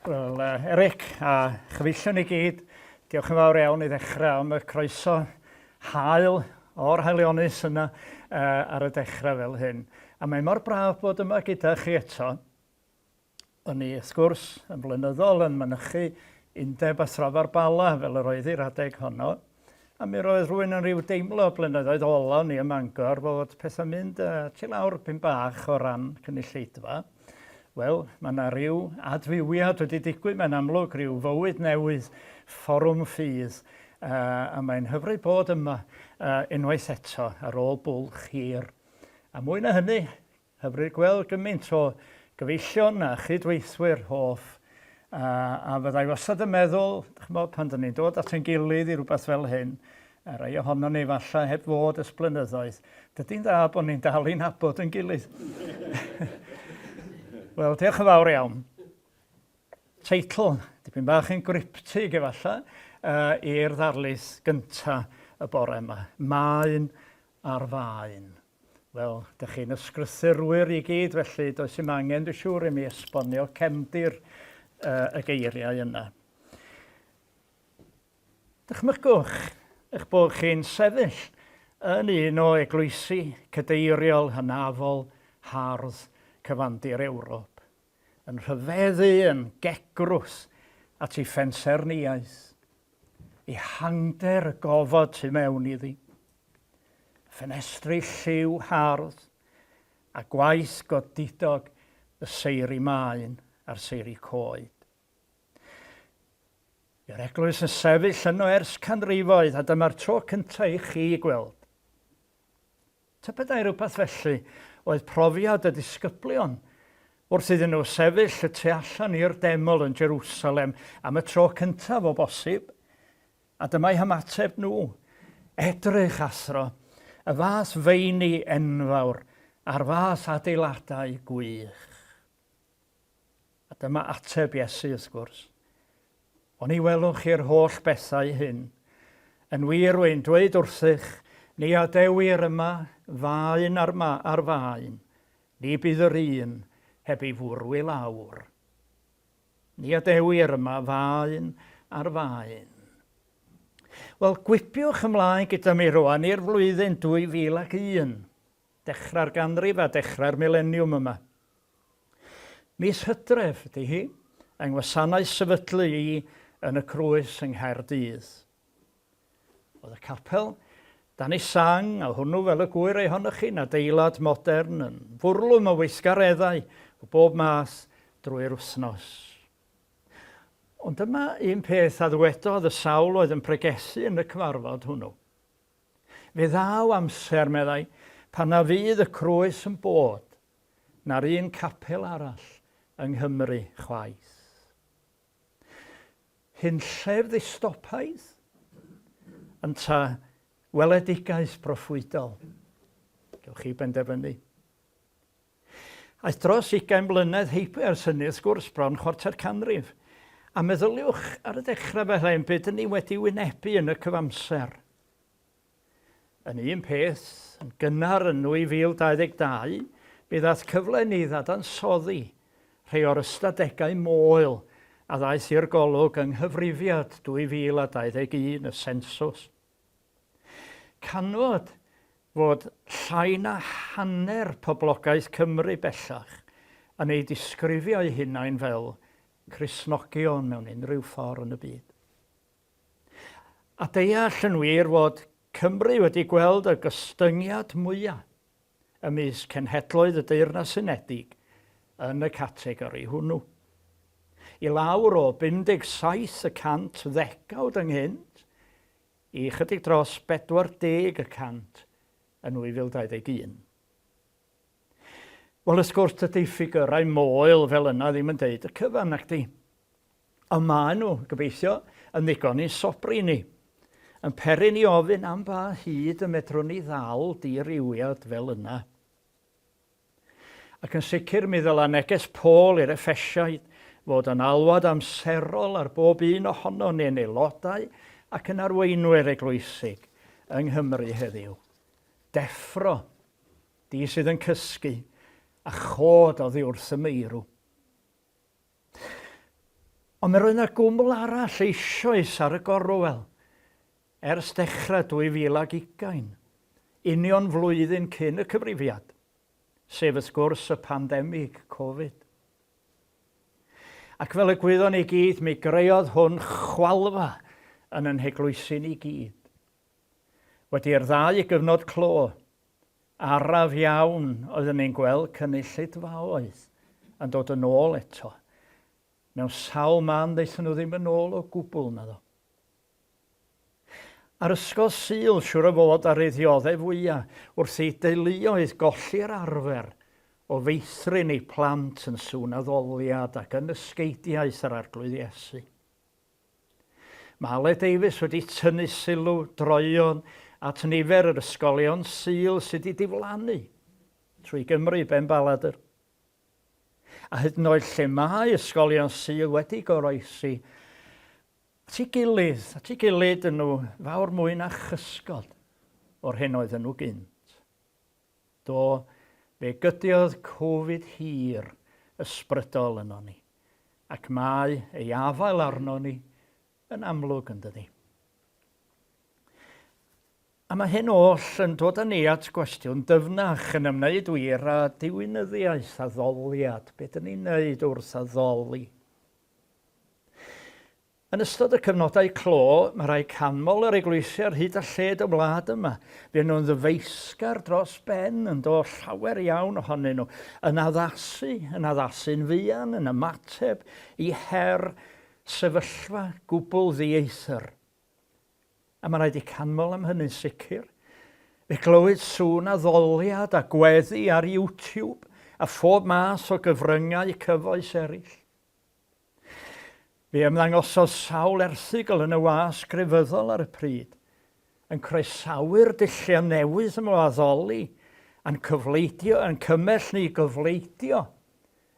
Wel, Eric a chyfeillion i gyd, diolch yn fawr iawn i ddechrau am y croeso hael o'r haelionus yna ar y dechrau fel hyn. A mae mor braf bod yma gyda chi eto. O'n i, wrth gwrs, yn blynyddol yn mynychu undeb a thrafar bala fel yr oedd i'r adeg honno. A mi roedd rhywun yn rhyw deimlo blynyddoedd ola ni ym Mangor bod pethau'n mynd tu lawr pyn bach o ran cynulleidfa. Wel, mae yna rhyw adfywiad wedi digwydd, mae'n amlwg rhyw fywyd newydd, Fforwm Ffydd, a mae'n hyfryd bod yma unwaith eto ar ôl bwlch hir. A mwy na hynny, hyfryd gweld gymaint o gyfeillion a chydweithwyr hoff. A fyddai wastad yn meddwl, pan dyn ni'n dod at ein gilydd i rhywbeth fel hyn, a rai ohono ni falle heb fod ys blynyddoedd, dydy'n dda bod ni'n dal i'n nabod yn gilydd. Wel, diolch yn fawr iawn. Teitl, dipyn bach yn griptig efallai, i'r ddarlith gyntaf y bore yma. Maen a'r faen. Wel, dych chi'n ysgrythurwyr i gyd, felly does dim angen, dwi'n siŵr, i mi esbonio cefndir y geiriau yna. Dychmygwch eich bod chi'n sefyll yn un o eglwysi cadeiriol hynafol hardd cyfandir Ewrop, yn rhyfeddu yn gegrws at ei phensarniaeth, ei hangder y gofod tu mewn iddi, ffenestri lliw hardd a gwaith godidog y seiri maen a'r seiri coed. Yw'r eglwys yn sefyll yno ers canrifoedd a dyma'r tro cyntaf i chi gweld. Tybedai rhywbeth felly oedd profiad y disgyblion wrth iddyn nhw sefyll y tu allan i'r deml yn Jerusalem am y tro cyntaf o bosib. A dyma'i hymateb nhw, edrych athro, y fath feini enfawr a'r fath adeiladau gwych. A dyma ateb Iesu wrth gwrs. Ond i welwch i'r holl bethau hyn. Yn wir wy'n dweud wrthych, ni adewir yma faen ar faen, ni bydd yr un heb ei fwrw i lawr. Ni adewir yma faen ar faen. Wel, gwipiwch ymlaen gyda mi rwan i'r flwyddyn 2001, dechrau'r ganrif a dechrau'r mileniwm yma. Mis Hydref ydy hi, yng ngwasanaeth sefydlu i yn y crwys yng Nghaerdydd. Oedd y capel dan ei sang, a hwnnw fel y gwyr ei honnoch chi'n adeilad modern yn fwrlwm o weithgareddau o bob math drwy'r wythnos. Ond dyma un peth a ddwedodd y sawl oedd yn pregethu yn y cyfarfod hwnnw. Fe ddaw amser, meddai, pan na fydd y crwys yn bod na'r un capel arall yng Nghymru chwaith. Hunllef ddistopaidd yn ta weledigaeth proffwydol. Gewch chi benderfynu. Aeth dros 20 mlynedd heibio ers hynny, wrth gwrs, bron chwarter canrif. A meddyliwch ar y dechrau fel hyn, beth ni wedi wynebu yn y cyfamser. Yn un peth, yn gynnar yn 2022, bydd ath cyfle ni ddadansoddi rhai o'r ystadegau moel a ddaeth i'r golwg yng nghyfrifiad 2021 y sensws. Canfod fod llai na hanner poblogaeth Cymru bellach yn ei disgrifio eu hunain fel Cristnogion mewn unrhyw ffordd yn y byd. A deall yn wir fod Cymru wedi gweld y gostyngiad mwyaf ymysg cenhedloedd y Deyrnas Unedig yn y categori hwnnw. I lawr o 57% ddegawd ynghynt i chydig dros 40% yn 2021. Wel, wrth gwrs, dydy ffigurau moel fel yna ddim yn deud y cyfan nacdi. Ond maen nhw, gobeithio, yn ddigon i sobri ni. Yn peri ni ofyn am ba hyd y medrwn ni ddal di-rywiad fel yna. Ac yn sicr mi ddyla neges Paul i'r Effesiaid fod yn alwad amserol ar bob un ohono ni'n aelodau ac yn arweinwyr eglwysig yng Nghymru heddiw. Deffro, di sydd yn cysgu, a chod oddi wrth y meirw. Ond mae rwy'n y gwmwl arall eisoes ar y gorwel, ers dechrau 2020, union flwyddyn cyn y cyfrifiad, sef wrth gwrs y pandemig Covid. Ac fel y gwyddon ni gyd, mi greodd hwn chwalfa yn ein heglwysi ni gyd. Wedi'r ddau gyfnod clo, araf iawn oedden ni'n gweld cynulleidfaoedd yn dod yn ôl eto. Mewn sawl man ddeithon nhw ddim yn ôl o gwbl na ddo. Ar ysgol Sul siwr o fod ar ei ddioddau fwyaf wrth ei deuluoedd golli'r arfer o feithrin ei plant yn sŵn addoliad ac yn ysgeidiaeth yr Arglwydd Iesu. Mae Ale Davies wedi tynnu sylw droion at nifer yr ysgolion Sul sydd wedi diflannu trwy Gymru ben Baladur. A hyd yn oed lle mae ysgolion Sul wedi goroesi at ei gilydd yn nhw fawr mwy na chysgod o'r hyn oedden nhw gynt. Do, fe gydiodd Covid hir ysbrydol yno ni, ac mae ei afael arno ni yn amlwg yn dydi. A mae hyn oll yn dod â ni at gwestiwn dyfnach yn ymwneud wir â diwinyddiaeth addoliad. Be dyn ni'n neud wrth addoli? Yn ystod y cyfnodau clo, mae rai canmol yr eglwysi ar hyd a lled y wlad yma. Fe nhw'n ddyfeisgar dros ben yn dod llawer iawn ohonyn nhw, yn addasu'n fuan, yn ymateb i her sefyllfa gwbl ddieithr. A mae rhaid i canmol am hynny'n sicr. Fe glywyd sŵn addoliad a gweddi ar YouTube a phob mas o gyfryngau cyfoes eraill. Fe ymddangosodd sawl erthygl yn y wasg grefyddol ar y pryd, yn croesawu'r dulliau newydd yma o addoli, yn cymell ni gyfleidio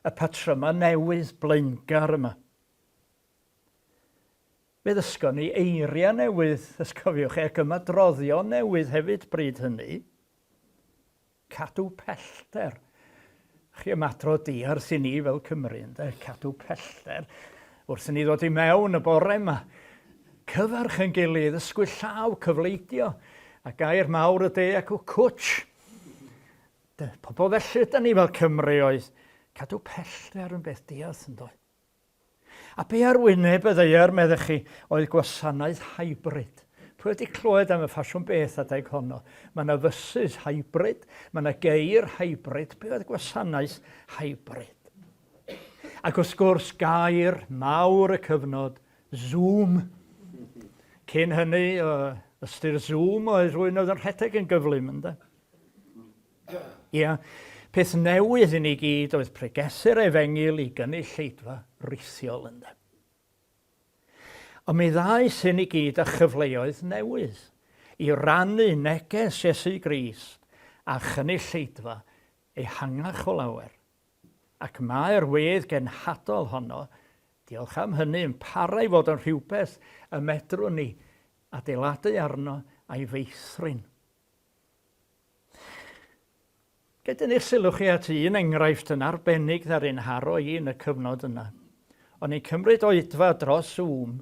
y patryma newydd blaengar yma. Fe ddysgon ni eiriau newydd, ysgofiwch ac ymadroddion newydd hefyd bryd hynny. Cadw pellter. Chi ymadro diarth i ni fel Cymru, ynde? Cadw pellter. Wrth ni ddod i mewn y bore yma, cyfarch yn gilydd, ysgwyll llaw, cyfleidio, a gair mawr y de ac o cwtch. Pobl felly da ni fel Cymru oedd cadw pellter yn beth diarth yn dod. A be ar wyneb y ddeiar, meddech chi, oedd gwasanaeth hybrid. Pwy wedi clywed am y ffasiwn beth adeg honno? Mae yna fysys hybrid, mae yna geir hybrid. Be oedd gwasanaeth hybrid? Ac wrth gwrs gair mawr y cyfnod, Zoom. Cyn hynny, ystyr Zoom oedd rhywun oedd yn rhedeg yn gyflym, ynddo? Ia, peth newydd i ni gyd oedd pregethu'r efengil i gynulleidfa rithiol ynddo. Ond mi ddaeth hyn i gyd â chyfleoedd newydd i rannu neges Iesu Grist a chynulleidfa ehangach o lawer. Ac mae'r wedd genhadol honno, diolch am hynny, yn para i fod yn rhywbeth y medrwn ni adeiladu arno a'i feithrin. Gydyn eich sylwch chi at un enghraifft yn arbennig ddaru'n haro i yn y cyfnod yna. O'n i'n cymryd oedfa dros Zoom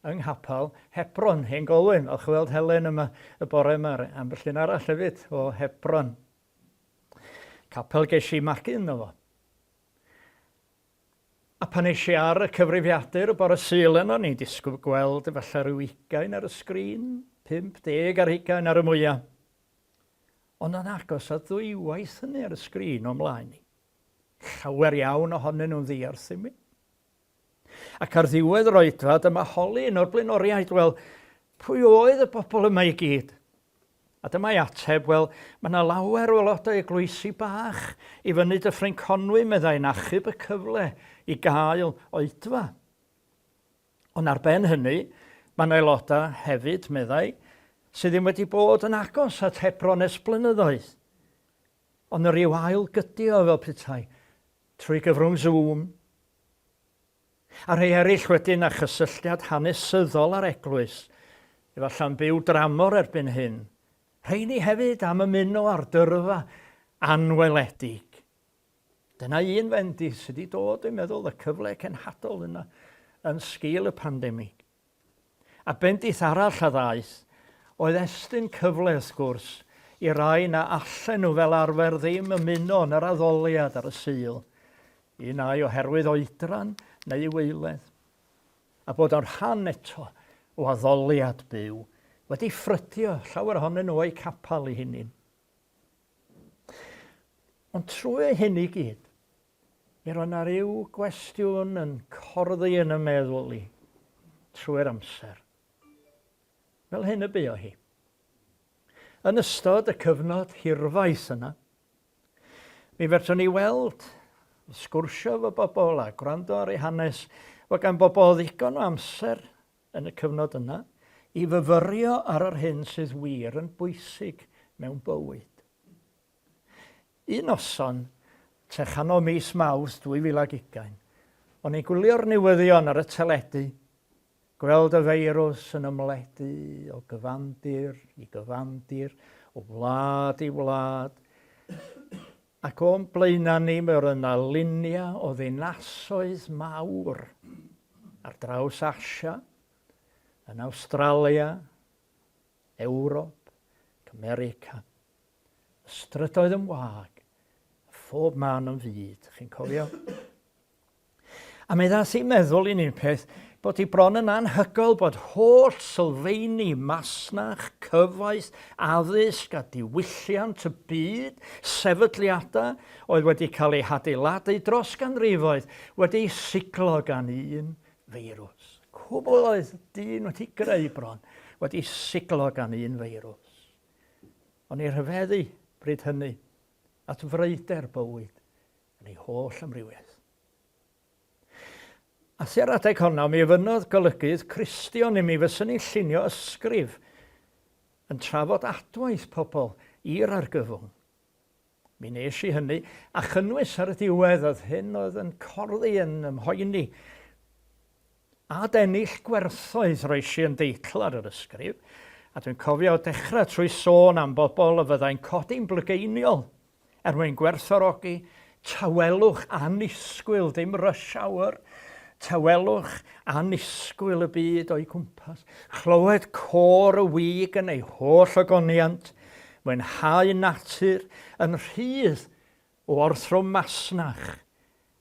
yng Nghapel Hebron, hen Golwyn. Olch weld Helen yma y bore yma, ambell un arall hefyd o Hebron. Capel ges i magu yno fo. A pan eisiau ar y cyfrifiadur y bore Sul yno, ni'n disgwyl gweld efallai rhyw 20 ar y sgrin, 50 ar 20 ar y mwyaf. Ond yn agos a ddwywaith hynny ar y sgrin o mlaen ni. Llawer iawn ohonyn nhw'n ddiarth i mi. Ac ar ddiwedd yr oedfa, dyma holi un o'r blaenoriaid, wel, pwy oedd y bobl yma i gyd? A dyma'i ateb, wel, mae yna lawer o aelodau eglwysi bach i fyny Dyffryn Conwy, meddai'n achub y cyfle i gael oedfa. Ond ar ben hynny, mae yna aelodau hefyd, meddai, sydd ddim wedi bod yn agos at Hebron ers blynyddoedd. Ond yr i'w ail gydio fel petai, trwy gyfrwng Zoom. A rhai eraill wedyn â chysylltiad hanesyddol ar eglwys, efallai'n byw dramor erbyn hyn. Rheini hefyd am ymuno ar dyrfa anweledig. Dyna un fendith sydd wedi dod, dwi'n meddwl, y cyfle cenhadol yna yn sgil y pandemig. A bendith arall a ddaeth, oedd estyn cyfle wrth gwrs i rai na allan nhw fel arfer ddim ymuno yn yr addoliad ar y Sul. Un ai oherwydd oedran neu weiledd. A bod o'r rhan eto o addoliad byw wedi ffrydio llawer ohonyn nhw o'i capal eu hunain. Ond trwy hyn i gyd, mi roedd yna ryw gwestiwn yn corddi yn y meddwl i trwy'r amser. Fel hyn y bu o hi. Yn ystod y cyfnod hirfaeth yna, mi fedrwn ni weld, sgwrsio efo bobl a gwrando ar ei hanes, fod gan bobl ddigon o amser yn y cyfnod yna i fyfyrio ar yr hyn sydd wir yn bwysig mewn bywyd. Un noson, te chanol mis Mawrth 2020, o'n i'n gwylio'r newyddion ar y teledu, gweld y feirws yn ymledu o gyfandir i gyfandir, o wlad i wlad. Ac o'n blaena ni mewn yna lunia o ddinasoedd mawr ar draws Asia, yn Awstralia, Ewrop, America. Strydoedd yn wag, phob man yn fyd, chi'n cofio? A mi ddath i'n meddwl i ni'n peth bod hi bron yn anhygoel bod holl sylfaeni masnach, cyfoeth, addysg a diwylliant y byd, sefydliadau oedd wedi cael eu hadeiladu dros ganrifoedd wedi siglo gan un feirws. Cwbl oedd dyn wedi greu bron wedi siglo gan un feirws. O'n i'n rhyfeddu bryd hynny at freuder bywyd yn ei holl amrywiaeth. A sy'r adeg honna, mi fynodd golygydd Cristion i mi fysyn ni llunio ysgrif yn trafod adwaith pobl i'r argyfwng. Mi nes i hynny a chynnwys ar y diwedd oedd hyn oedd yn corddi yn ymhoeni. A dennill gwerthoedd roes i yn deitl ar yr ysgrif, a dwi'n cofio dechrau trwy sôn am bobl y fyddai'n codi'n blygeiniol mwyn gwerthfawrogi, tawelwch annisgwyl, dim rush hour, tawelwch annisgwyl y byd o'i gwmpas, chlywed côr y wig yn ei holl ogoniant, mwynhau natur yn rhydd o orthrwm masnach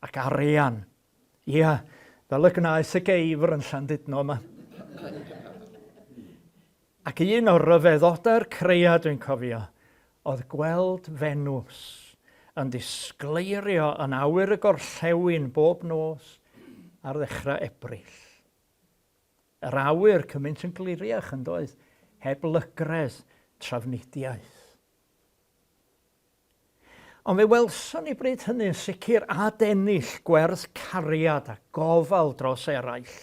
ac arian. Ia, fel y gnaeth y geifr yn Llandudno yma. Ac un o'r ryfeddodau'r crea dwi'n cofio, oedd gweld Fenws yn disgleirio yn awyr y gorllewin bob nos ar ddechrau Ebrill. Yr awyr cymaint yn gliriach yn doedd, heb lygredd trafnidiaeth. Ond fe welson ni bryd hynny yn sicr a dennill gwerth cariad a gofal dros eraill.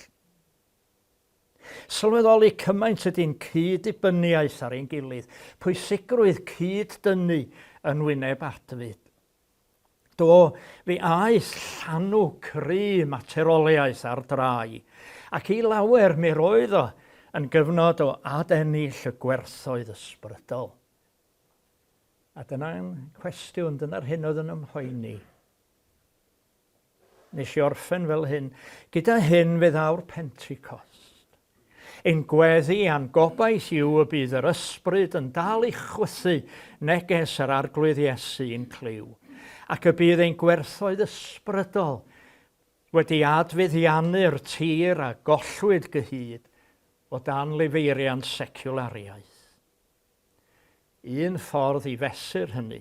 Sylweddoli cymaint ydy'n cyd-dibynniaeth ar ein gilydd, pwysigrwydd cyd-dynnu yn wyneb adfyd. Do, fi aeth llanw cry materoliaeth ar drai, ac i lawer mi roedd o yn gyfnod o adennill y gwerthoedd ysbrydol. A dyna'n cwestiwn, dyna'r hyn oedd yn ymhoeni. Nes i orffen fel hyn, gyda hyn fe ddaw'r Pentecost. Ein gweddi a'n gobaith yw y bydd yr ysbryd yn dal i chwythu neges yr arglwydd Iesu yn cliw, ac y bydd ein gwerthoedd ysbrydol wedi adfyddiannu'r tir a gollwyd gyhyd o dan lefeiriant seculariaeth. Un ffordd i fesur hynny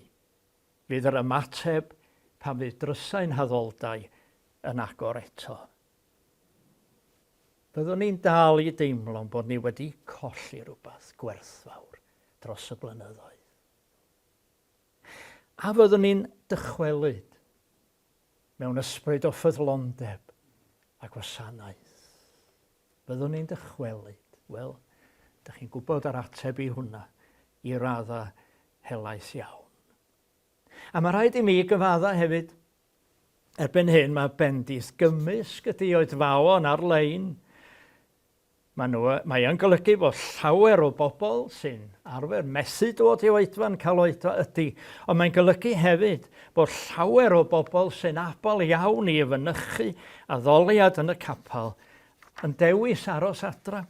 fydd yr ymateb pan fydd drysau'n haddoldau yn agor eto. Byddwn ni'n dal i deimlo bod ni wedi colli rhywbeth gwerthfawr dros y blynyddoedd. A fyddwn ni'n dychwelyd mewn ysbryd o ffyddlondeb a gwasanaeth. Byddwn ni'n dychwelyd. Wel, ydych chi'n gwybod yr ateb i hwnna i raddau helaeth iawn. A mae rhaid i mi gyfadda hefyd, erbyn hyn mae bendith gymysg ydi oedfawon ar-lein. Mae yn golygu bod llawer o bobl sy'n arfer methu dod i oedfa'n cael oedfa ydy, ond mae'n golygu hefyd bod llawer o bobl sy'n abal iawn i fynychu addoliad yn y capal yn dewis aros adra.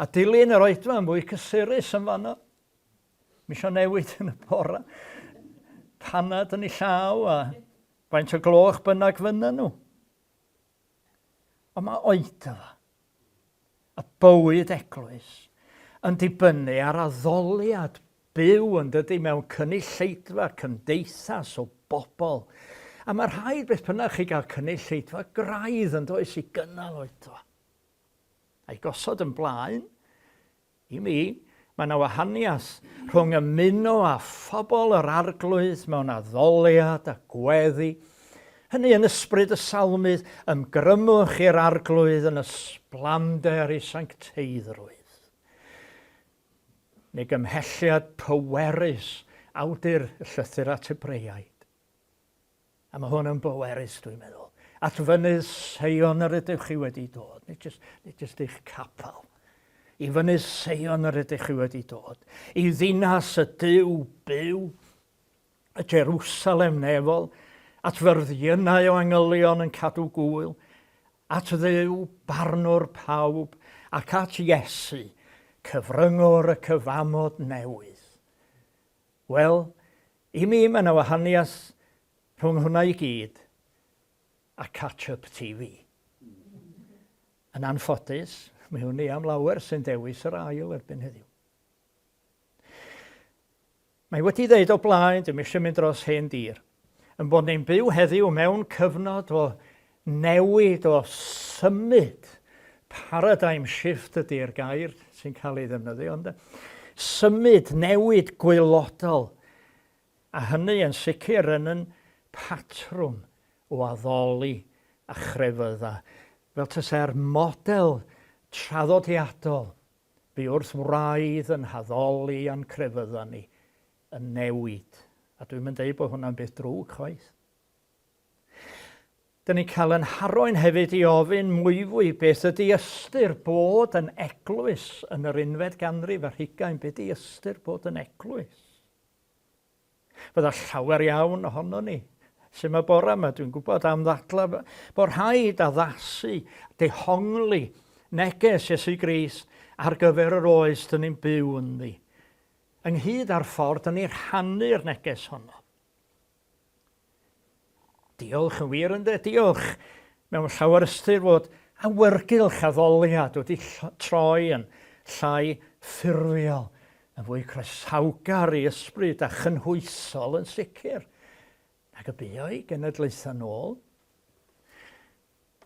A dilyn yr oedfa yn mwy cysurus yn fanno. Mi isio newid yn y bora. Panad yn ei llaw a faint o gloch bynnag fyna nhw. Ond mae oedfa, a bywyd eglwys, yn dibynnu ar addoliad byw yn dydy mewn cynulleidfa cymdeithas o bobl. A mae rhaid beth bynnag chi gael cynulleidfa graidd yn does i gynnal oedfa. A'i gosod yn blaen, i mi, mae yna wahaniaeth rhwng ymuno a phobl yr arglwydd mewn addoliad a gweddi. Hynny yn ysbryd y salmydd, ymgrymwch i'r arglwydd yn ysblamder i sancteiddrwydd. Neu gymhelliad pwerus awdur y llythyr at Hebreaid. A mae hwn yn bwerus, dwi'n meddwl. At fynydd Seion yr ydych chi wedi dod. Nid jyst eich capel. I fynydd Seion yr ydych chi wedi dod. I ddinas y Duw byw, y Jerusalem nefol, at fyrddionau o angylion yn cadw gwyl, at Dduw barnwr pawb, ac at Iesu, cyfryngwr y cyfamod newydd. Wel, i mi mae yna wahaniaeth rhwng hwnna i gyd a catch-up TV. Yn anffodus, mae hwnni am lawer sy'n dewis yr ail erbyn heddiw. Mae wedi dweud o blaen, dim eisiau mynd dros hen dir, yn bod ni'n byw heddiw mewn cyfnod o newid, o symud. Paradigm shift ydy'r gair sy'n cael ei ddefnyddio. Ond symud, newid gwaelodol. A hynny yn sicr yn patrwm o addoli a chrefydda. Fel tase'r model traddodiadol bu wrth wraidd yn haddoli a'n crefydda ni yn newid. A dwi'n mynd dweud bod hwnna'n beth drwg chwaith. Dyn ni'n cael yn harwain hefyd i ofyn mwy fwy beth ydy ystyr bod yn eglwys yn yr 11th ganrif ar 20, beth ydy ystyr bod yn eglwys. Fydda llawer iawn ohono ni. Sy'n mae bore yma, dwi'n gwybod am ddadla, bod rhaid addasu, dehongli neges Iesu Grist ar gyfer yr oes dyn ni'n byw yn ddi. Ynghyd â'r ffordd dyn ni'n rhannu'r neges honno. Diolch yn wir ynddo, diolch mewn llawer ystyr fod awyrgylch addoliad wedi troi yn llai ffurfiol, yn fwy croesawgar i ysbryd a chynhwysol yn sicr. Ac y buo i genedlaethau nôl.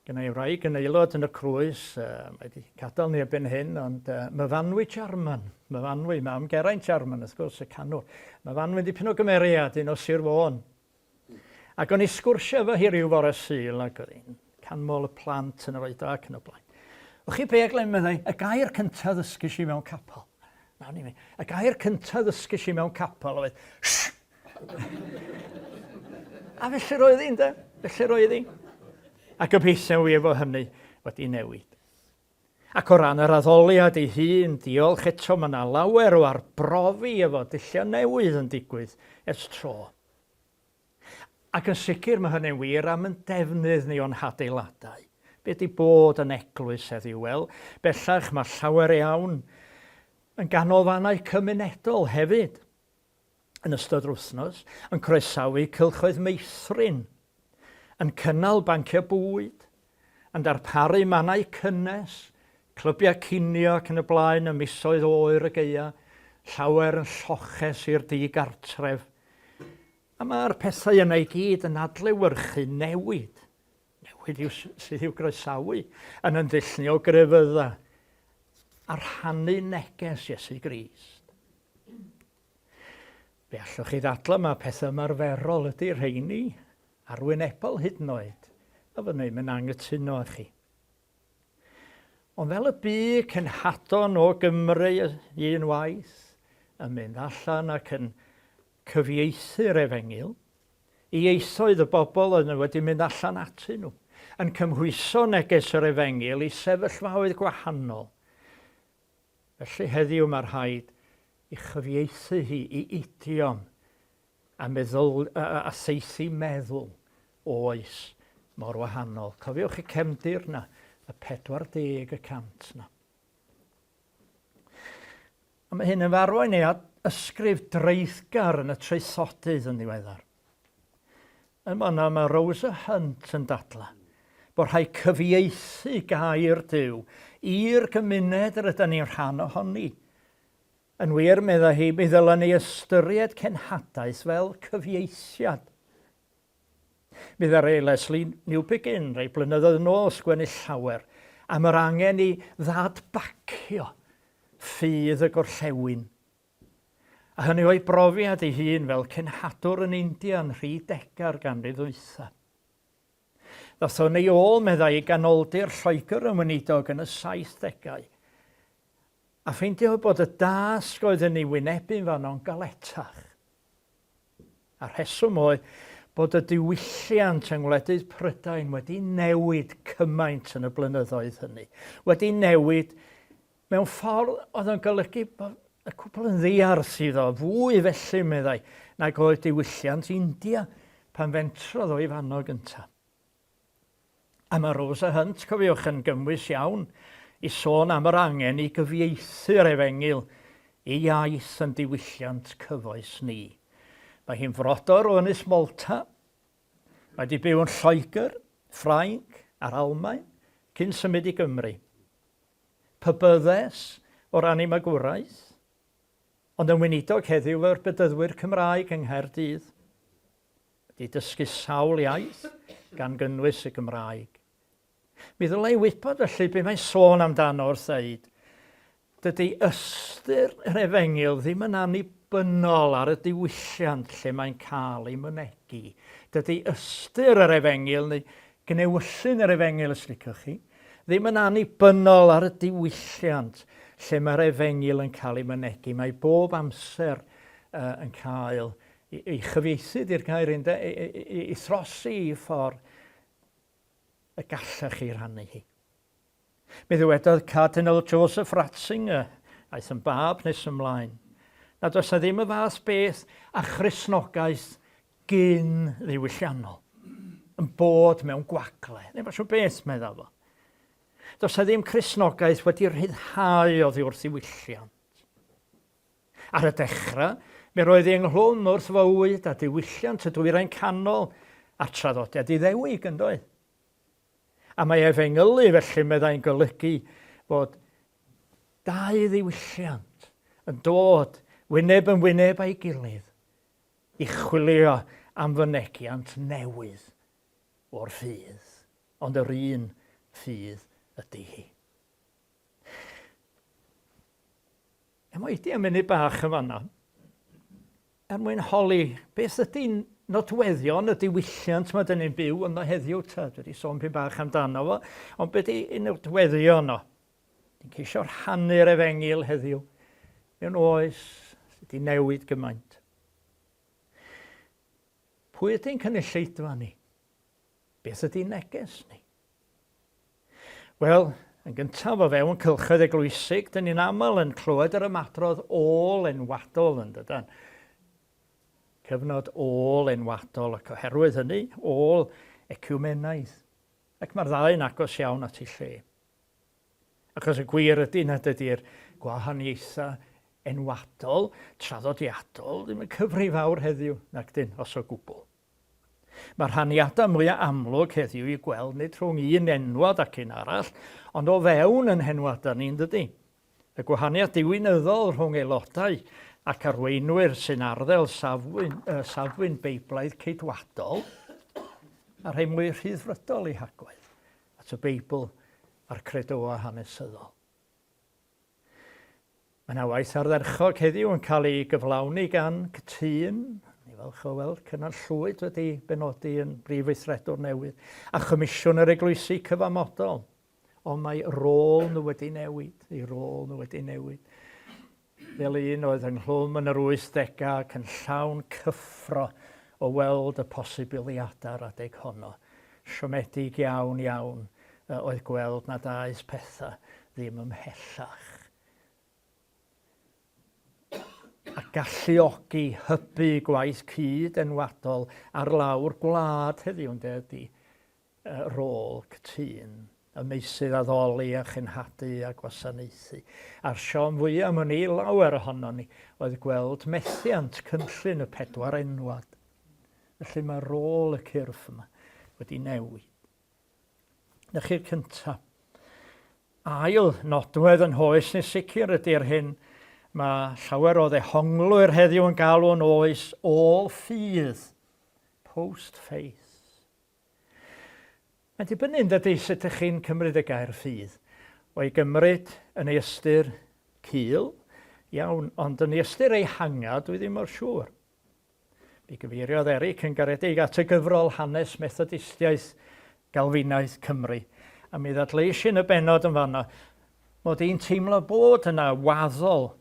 Gynnau wraig yn aelod yn y crwys, mae wedi gadael ni erbyn hyn, ond myfanwy Jarman, mam Geraint Jarman, wrth gwrs y canwr. Myfanwy dipyn o gymeriad, un o Sir Fôn. Ac o'n i sgwrsio efo hi ryw fore Sul, ac oedd hi'n canmol y plant yn yr oed ac yn y blaen. O'ch chi be, Glyn, meddai, y gair cyntaf ddysgus i mewn capel. Y gair cyntaf ddysgus i mewn capel oedd, a felly roedd hi'n de, felly roedd hi. A gobeithio wi efo hynny wedi newid. Ac o ran yr addoliad ei hun, diolch eto, mae yna lawer o arbrofi efo dulliau newydd yn digwydd ers tro. Ac yn sicr mae hynny'n wir am yn defnydd ni o'n hadeiladau. Be di bod yn eglwys heddiw? Wel, bellach mae llawer iawn yn ganolfannau cymunedol hefyd yn ystod wythnos, yn croesawu cylchoedd meithrin, yn cynnal banciau bwyd, yn darparu mannau cynnes, clybiau cinio ac yn y blaen y misoedd oer y geia, llawer yn lloches i'r digartref. A mae'r pethau yna i gyd yn adlewyrchu newid. Newid sydd i'w groesawu yn yndyllnu o grefydda a rhannu neges Iesu Grist. Fe allwch chi ddadlau mae pethau ymarferol ydy'r rheini, arwynebol hyd yn oed, a fyny mynd anghytuno â chi. Ond fel y bu cenhadon o Gymru un waith, yn mynd allan ac yn cyfieithu'r Efengil, i eithoedd y bobl yn wedi mynd allan atyn nhw, yn cymhwyso neges yr Efengil i sefyllfaoedd gwahanol. Felly heddiw mae'r rhaid i chyfieithu hi i idiom a seithi meddwl oes mor wahanol. Cofiwch y cefndir na, y 40% na. A mae hyn yn farw i ni at ysgrif dreithgar yn y treisodydd yn ddiweddar. Yn fan'na mae Rosa Hunt yn dadla bod rhaid cyfieithu gair Duw i'r gymuned yr ydyn ni'n rhan ohoni. Yn wir, medda hi, mi ddylen ni ystyried cenhadaeth fel cyfieithiad. Mi ddari Leslie Newbegin, rei blynyddoedd yn ôl, sgwennu llawer am yr angen i ddadbacio ffydd y gorllewin. A hynny o'i brofiad ei hun fel cenhadwr yn India yn 30 ganrif ddwytha. Ddathon ni ôl, meddai, i ganoldir Lloegr yn weinidog yn y 70au. A ffeindio bod y dasg oedd yn ei wynebu'n fanno'n galetach. A'r rheswm oedd bod y diwylliant yng ngwledydd Prydain wedi newid cymaint yn y blynyddoedd hynny. Wedi newid mewn ffordd oedd yn golygu bod y cwbl yn ddiarth iddo, fwy felly meddai, nag oedd diwylliant India pan fentrodd o'i fanno gyntaf. A mae Rosa Hunt, cofiwch, yn gymwys iawn i sôn am yr angen i gyfieithu'r Efengil i iaith yn diwylliant cyfoes ni. Mae hi'n frodor o Ynys Malta. Mae wedi byw yn Lloegr, Ffrainc a'r Almaen cyn symud i Gymru. Pybyddes o'r animagwraeth, ond yn weinidog heddiw fel bedyddwyr Cymraeg yng Nghaerdydd. Wedi dysgu sawl iaith gan gynnwys y Gymraeg. Mi ddylai wybod felly be mae'n sôn amdano wrth ddeud. Dydy ystyr yr Efengil ddim yn annibynnol ar y diwylliant lle mae'n cael ei mynegu. Dydy ystyr yr Efengil, neu gnewyllyn yr Efengil os licwch chi, ddim yn annibynnol ar y diwylliant lle mae'r Efengil yn cael ei mynegu. Mae bob amser yn cael ei chyfieithu di'r gair i throsi i ffordd y gallech chi rannu hi. Mi ddiwedodd Cardinal Joseph Ratzinger, aeth yn bab nes ymlaen, na does na ddim y fath beth a Christnogaeth gyn ddiwylliannol, yn bod mewn gwagle. Neu fath o beth meddwl fo. Does na ddim Christnogaeth wedi rhyddhau oddi wrth ddiwylliant. Ar y dechrau, mi roedd ei ynghlwm wrth fywyd a diwylliant y dwyrain canol a'r traddodiad Iddewig yn doedd. A mae Efengylu felly meddai'n golygu bod dau ddiwylliant yn dod wyneb yn wyneb a'i gilydd i chwilio am fynegiant newydd o'r ffydd, ond yr un ffydd ydy hi. Moedi am munud bach yn fanna, mwyn holi beth ydy'n nodweddion y diwylliant mae dyn ni'n byw yno heddiw ta. Dwi wedi sôn pyn bach amdano fo, ond beth ydy'n nodweddion o? Dwi'n ceisio rhannu'r Efengil heddiw mewn oes sydd wedi newid gymaint. Pwy ydy'n cynulleidfa ni? Beth ydy'n neges ni? Wel, yn gyntaf o fewn cylchoedd eglwysig, dyn ni'n aml yn clywed yr ymadrodd ôl enwadol yn dydyn. Cyfnod ôl enwadol ac oherwydd hynny, ôl ecwmenaidd. Ac mae'r ddau'n agos iawn at ei lle. Achos y gwir ydy nad ydy'r gwahaniaethau enwadol, traddodiadol, ddim yn cyfri fawr heddiw nag dyn os o gwbl. Mae'r rhaniadau mwyaf amlwg heddiw i gweld nid rhwng un enwad ac un arall, ond o fewn yn henwadau ni'n dydy. Y gwahaniaeth diwynyddol rhwng aelodau ac arweinwyr sy'n arddel safbwynt Beiblaidd ceidwadol a rhai mwy rhyddfrydol i hagwedd at y Beibl a'r credoau hanesyddol. Mae yna waith ardderchog heddiw yn cael ei gyflawni gan Cytun, ni falch o weld cynnal llwyd wedi benodi yn brifweithredwr newydd, a Chomisiwn yr Eglwysi Cyfamodol. Ond mae rôl nhw wedi newid, ei rôl nhw wedi newid. Fel un oedd ynghlwm yn yr 80au ac yn llawn cyffro o weld y posibiliadau'r adeg honno. Siomedig iawn oedd gweld nad aeth pethau ddim ymhellach. A galluogi hybu gwaith cyd enwadol ar lawr gwlad heddiw ydy rôl Cytun y meysydd addoli a chynhadu a gwasanaethu. A'r siom fwyaf am ni lawer ohono ni oedd gweld methiant cynllun y 4 enwad. Felly mae rôl y cyrff yma wedi newid. Na chi'r cyntaf. Ail nodwedd yn hoes neu sicr ydy'r hyn mae llawer o ddehonglwyr heddiw yn galw yn oes all ffydd, post-faith. Mae'n dibynnu'n dydy sut ydych chi'n cymryd y gair ffydd. O'i gymryd yn ei ystyr cul, iawn, ond yn ei ystyr ei hangad, dwi ddim o'r siŵr. Bu gyfeiriodd Eric yn garedig at y gyfrol hanes Methodistiaeth Galfinaeth Cymru. A mi ddadleis yn y benod yn fanna, mod i'n teimlo bod yna waddol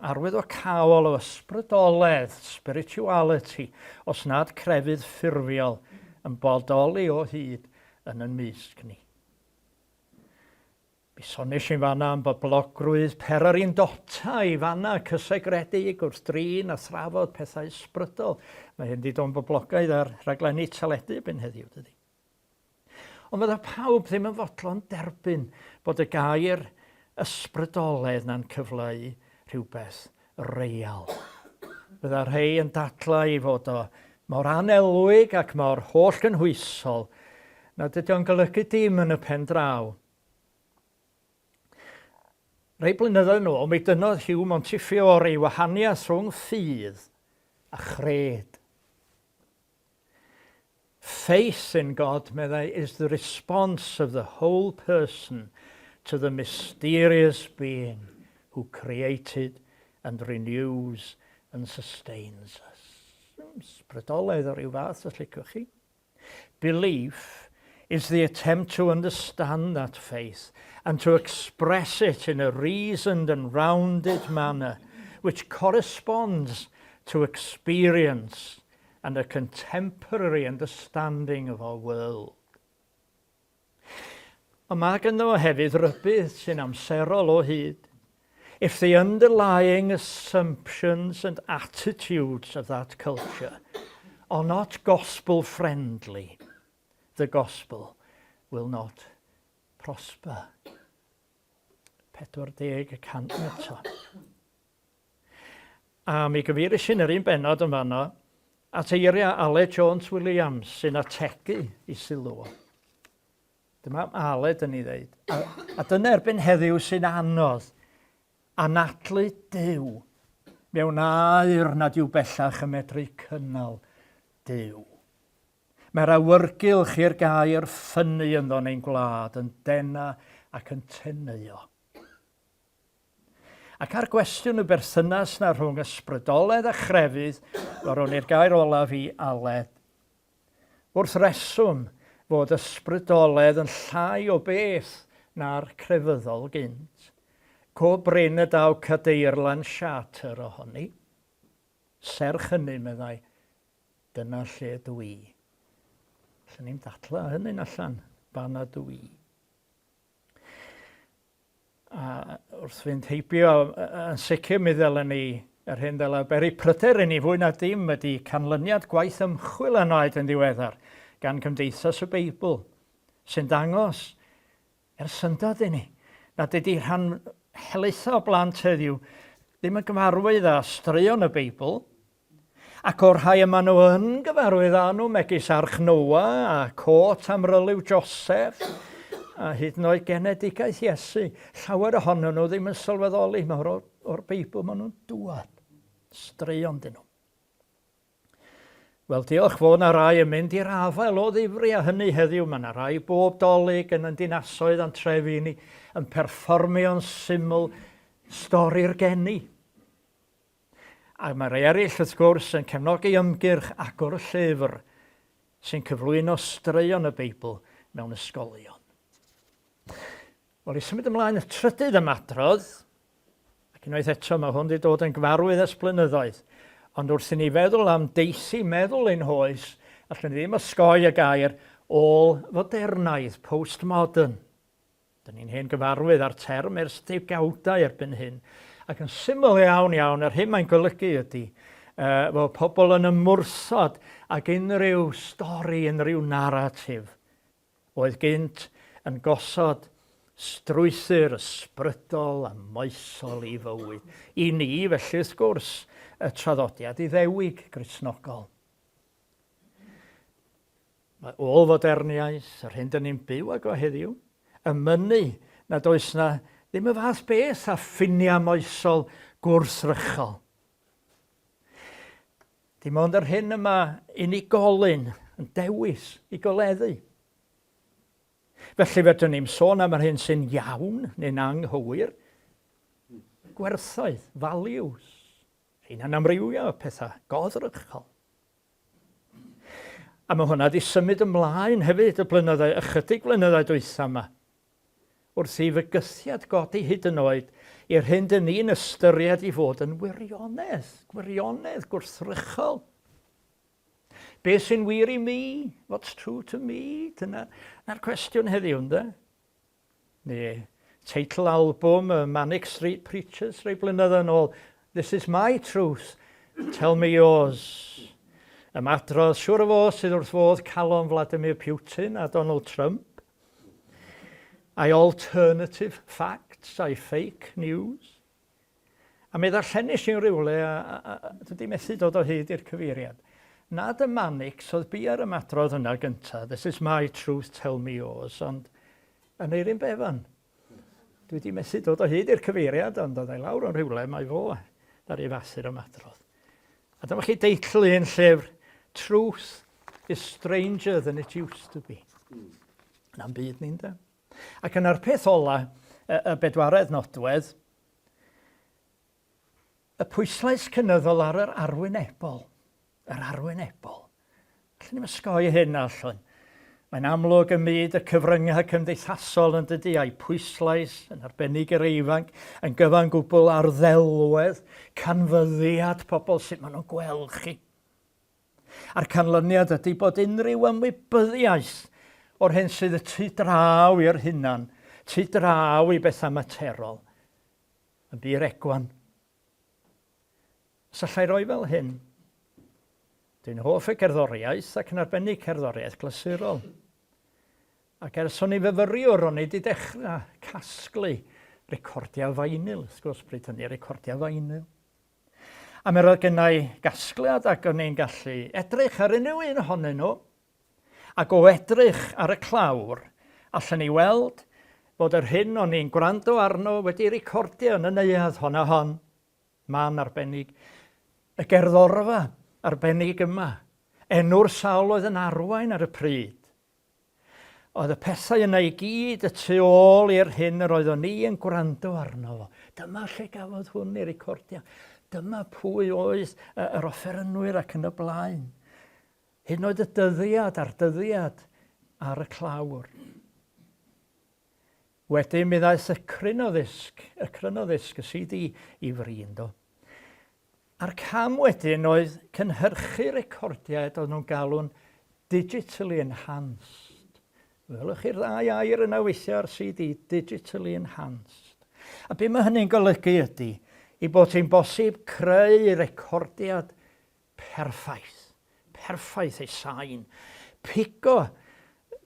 arwyddocaol o ysbrydoledd, spirituality, os nad crefydd ffurfiol, yn bodoli o hyd yn mysg ni. Bisonis i'n fanna am boblogrwydd Pereryn Dota i fanna cysegredig wrth drin a thrafod pethau ysbrydol. Mae hyn wedi dod yn boblogaidd ar raglenni teledu byn heddiw, dydy. Ond fydda pawb ddim yn fodlon derbyn bod y gair ysbrydoledd na'n cyfleu rhywbeth real. Bydda rhai yn dadlau i fod o mor anelwig ac mor holl gynhwysol na dydy o'n golygu dim yn y pen draw. Rhai blynyddoedd nôl, mi dynodd Hugh Montefiore wahaniaeth rhwng ffydd a chred. Faith in God, meddai, is the response of the whole person to the mysterious being who created and renews and sustains us. Ysbrydoledd o ryw fath, os licwch chi. Belief is the attempt to understand that faith and to express it in a reasoned and rounded manner which corresponds to experience and a contemporary understanding of our world. Ond mae gynno hefyd rybydd sy'n amserol o hyd. If the underlying assumptions and attitudes of that culture are not gospel-friendly, the gospel will not prosper. 40% eto. A mi gyfeiris yn yr un benod yn fanno at eiriau Aled Jones Williams sy'n ategu i sylw. Dyma Aled yn ei ddeud. A dyna erbyn heddiw sy'n anodd. Anadlu Duw mewn aur nad yw bellach y medru cynnal Duw. Mae'r awyrgylch i'r gair ffynnu ynddo ein gwlad yn dena ac yn teneuo. Ac ar gwestiwn y berthynas na rhwng ysbrydoledd a chrefydd, ro'n i'r gair olaf i Aled. Wrth reswm fod ysbrydoledd yn llai o beth na'r crefyddol gynt. Co bryn y daw cadeirlan siater ohoni. Serch hynny, meddai, dyna lle dwi. Lle ni'n dadla hynny'n allan, bana dwi. A wrth fynd heibio, yn sicr mi ddylen ni, yr hyn ddyla beri pryder i ni fwy na dim ydy canlyniad gwaith ymchwil yn oed yn ddiweddar gan Gymdeithas y Beibl, sy'n dangos syndod i ni, nad ydy rhan helaetha o blant heddiw ddim yn gyfarwydd â straeon y Beibl, ac o'r rhai yma nhw yn gyfarwydd â nhw megis Arch Noa a Cot Amryliw Joseph, a hyd yn oed genedigaeth Iesu, llawer ohonyn nhw ddim yn sylweddoli o'r Beibl maen nhw'n dŵad. Straeon dyn nhw. Wel, diolch fod na rai yn mynd i'r afael o ddifri a hynny heddiw. Mae na rai bob dolyg yn dinasoedd a'n trefi ni yn perfformio'n syml stori'r geni. A mae rai eraill wrth gwrs yn cefnogi ymgyrch agor y llyfr sy'n cyflwyno straeon y Beibl mewn ysgolion. Wel, i symud ymlaen y trydydd ymadrodd, ac unwaith eto mae hwn wedi dod yn gyfarwydd ers blynyddoedd, ond wrth i ni feddwl am deithu meddwl ein hoes, allan ni ddim osgoi y gair ôl-fodernaidd, postmodern. Dyn ni'n hen gyfarwydd ar term ers degawdau erbyn hyn. Ac yn syml iawn, yr hyn mae'n golygu ydy, fod pobl yn ymwrthod ag unrhyw stori, unrhyw naratif oedd gynt yn gosod strwythur ysbrydol a moesol I fywyd. I ni, felly wrth gwrs, y traddodiad Iddewig Gristnogol. Mae ôl-foderniaeth, yr hyn dyn ni'n byw ag o heddiw, y mynnu nad oes na ddim y fath beth a ffinia moesol gwrthrychol. Dim ond yr hyn yma unigolyn yn dewis I goleddu. Felly fedrwn ni'n sôn am yr hyn sy'n iawn neu'n anghywir, gwerthoedd, values, sy'n amrywio o pethau godrychol. A mae hwnna wedi symud ymlaen hefyd ychydig blynyddoedd dwytha yma, wrth I fygythiad godi hyd yn oed i'r hyn dyn ni'n ystyried I fod yn gwirionedd gwrthrychol. Be sy'n wir I mi? What's true to me? Dyna'r cwestiwn heddiw, ynde? Neu teitl albwm y Manic Street Preachers rhai blynyddoedd yn ôl, This is my truth, tell me yours. Ymadrodd siŵr o fod sydd wrth fodd calon Vladimir Putin a Donald Trump. A'i alternative facts, a'i fake news. A mi ddarllenis i'n rywle, a dydy methu dod o hyd i'r cyfeiriad. Nad y Manics oedd bu ar ymadrodd yna gyntaf, This is my truth, tell me yours, ond yn Eirin Bevan. Dwi wedi methu dod o hyd i'r cyfeiriad, ond oedd ei lawr o'n rhywle, mae fo ar ei fasur ymadrodd. A dyma chi deitl un llyfr, Truth is stranger than it used to be. Na'n byd ni'n da. Ac yna'r peth ola, y bedwaredd nodwedd, y pwyslais cynyddol ar yr arwynebol. Yr arwynebol. Allen ni'n ysgoi hyn allwn. Mae'n amlwg y myd y cyfryngau cymdeithasol yn dydy a'i pwyslais yn arbennig yr ifanc yn gyfan gwbl ar ddelwedd, canfyddiad pobl sut maen nhw'n gweld chi. A'r canlyniad ydy bod unrhyw ymwybyddiaeth o'r hyn sydd y tu draw i'r hunan, tu draw I bethau materol, yn byr egwan. Os allai roi fel hyn, dwi'n hoff y cerddoriaeth ac yn arbennig cerddoriaeth glasurol. Ac ers o'n I fyfyriwr, o'n I wedi dechrau casglu recordiau faenil, wrth gwrs bryd hynny, recordiau faenil. A mi roedd gennau gasgliad ac o'n i'n gallu edrych ar unrhyw un ohonyn nhw, ac o edrych ar y clawr, allan ni weld bod yr hyn o'n i'n gwrando arno wedi recordio yn y neuadd hon a hon, man arbennig, y gerddorfa arbennig yma, enw'r sawl oedd yn arwain ar y pryd. Oedd y pethau yna I gyd y tu ôl i'r hyn yr oeddwn ni yn gwrando arno fo. Dyma lle gafodd hwn I recordio. Dyma pwy oedd yr offerynwyr ac yn y blaen. Hyd yn oed y dyddiad a'r dyddiad ar y clawr. Wedyn mi ddaeth y crynodisg y CD I frin do. A'r cam wedyn oedd cynhyrchu recordiad oedd nhw'n galw'n digitally enhanced. Welwch chi'r ddau air yna weithio ar CD, digitally enhanced. A be mae hynny'n golygu ydy, I bod hi'n bosib creu recordiad perffaith ei sain. Pigo,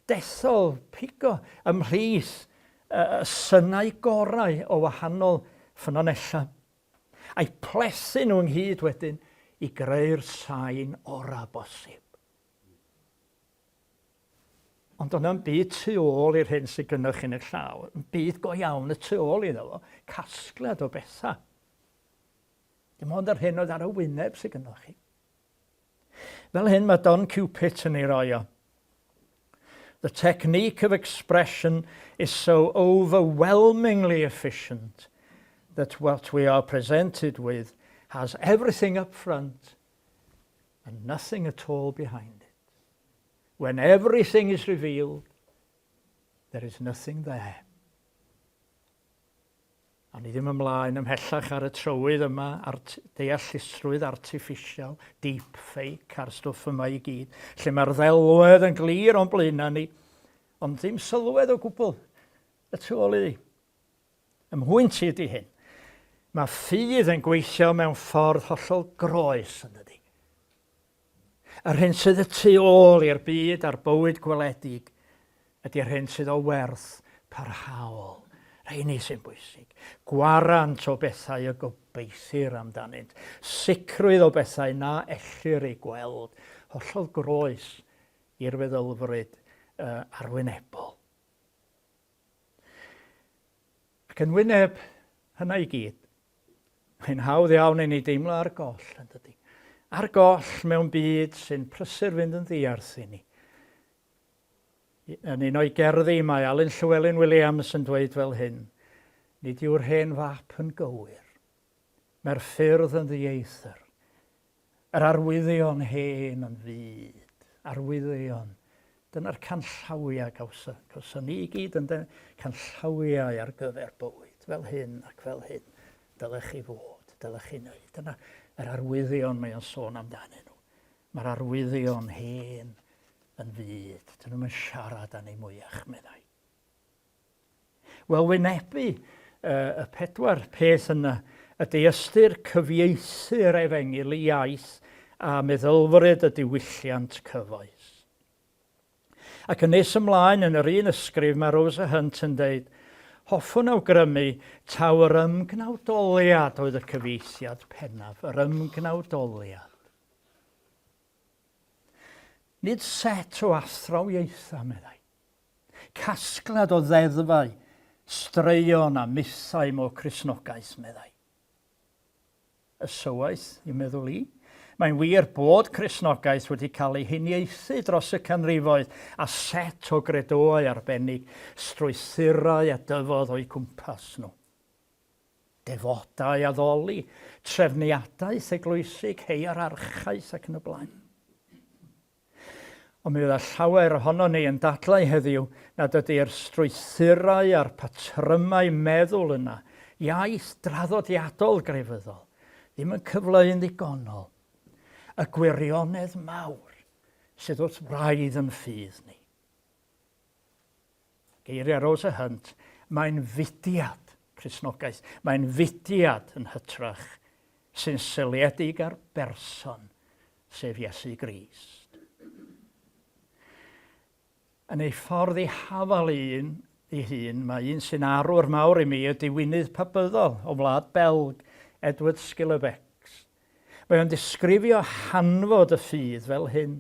dethol, pigo ymhlith y synnau gorau o wahanol ffynonella. A'i plethu nhw ynghyd wedyn I greu'r sain ora bosib. Ond o'na'n byd tu ôl i'r hyn sy'n gynnwch yn y llaw. Yn byd go iawn y tu ôl iddo fo. Casgliad o bethau. Dim ond yr hyn oedd ar y wyneb sy'n gynnwch chi. Fel hyn mae Don Cupid yn ei roi o. The technique of expression is so overwhelmingly efficient that what we are presented with has everything up front and nothing at all behind it. When everything is revealed, there is nothing there. A ni ddim ymlaen ymhellach ar y trywydd yma, deallusrwydd artiffisial, deepfake a'r stwff yma I gyd, lle mae'r ddelwedd yn glir o'n blaena ni, ond ddim sylwedd o gwbl y tu ôl iddi. Ymhwynt I ydy hyn. Mae ffydd yn gweithio mewn ffordd hollol groes yn ydy. Yr hyn sydd y tu ôl i'r byd a'r bywyd gweledig ydy'r hyn sydd o werth parhaol. Rheini sy'n bwysig. Gwarant o bethau y gobeithir amdanynt. Sicrwydd o bethau na ellir ei gweld. Hollol groes i'r feddylfryd arwynebol. Ac yn wyneb hynna i gyd, mae'n hawdd iawn i ni deimlo ar goll, yn dydi? Ar goll mewn byd sy'n prysur fynd yn ddiarth i ni. Yn un o'i gerddi mae Alun Llywelyn Williams yn dweud fel hyn, nid yw'r hen fap yn gywir, mae'r ffyrdd yn ddieithr, yr arwyddion hen yn fyd, arwyddion. Dyna'r canllawiau gawson ni i gyd yn canllawiau ar gyfer bywyd, fel hyn ac fel hyn. Dylech chi fod, dylech chi wneud. Dyna yr arwyddion mae'n sôn amdanyn nhw. Mae'r arwyddion hen yn fyd. Dyn nhw'n siarad â ni mwyach, meddai. Wel, wynebu y pedwar peth yna ydy ystyr cyfieithu'r efengil i iaith a meddylfryd y diwylliant cyfoes. Ac yn nes ymlaen yn yr un ysgrif mae Rosa Hunt yn dweud, hoffwn awgrymu taw yr ymgnawdoliad oedd y cyfieithiad pennaf, yr ymgnawdoliad. Nid set o athrawiaethau, meddai. Casgliad o ddeddfau, straeon a mythau mo Cristnogaeth, meddai. Y sywaith, i meddwl i, mae'n wir bod Cristnogaeth wedi cael ei huniaethu dros y canrifoedd a set o gredoau arbennig, strwythurau a dyfodd o'i cwmpas nhw. Defodau addoli, trefniadaeth eglwysig, heiar archaeth ac yn y blaen. Ond mi fydd llawer ohono ni yn dadlau heddiw nad ydy'r strwythurau a'r patrymau meddwl yna, iaith draddodiadol grefyddol, ddim yn cyfleu'n ddigonol. Y gwirionedd mawr sydd wrth braidd yn ffydd ni. Geiriau Rosa Hunt, mae'n fudiad Cristnogaeth, mae'n fudiad yn hytrach sy'n syliedig ar berson, sef Iesu Grist. Yn ei ffordd i hafal ei hun, mae un sy'n arwr mawr i mi y diwynydd pabyddol o Wlad Belg, Edward Skillebeck. Mae o'n disgrifio hanfod y ffydd fel hyn.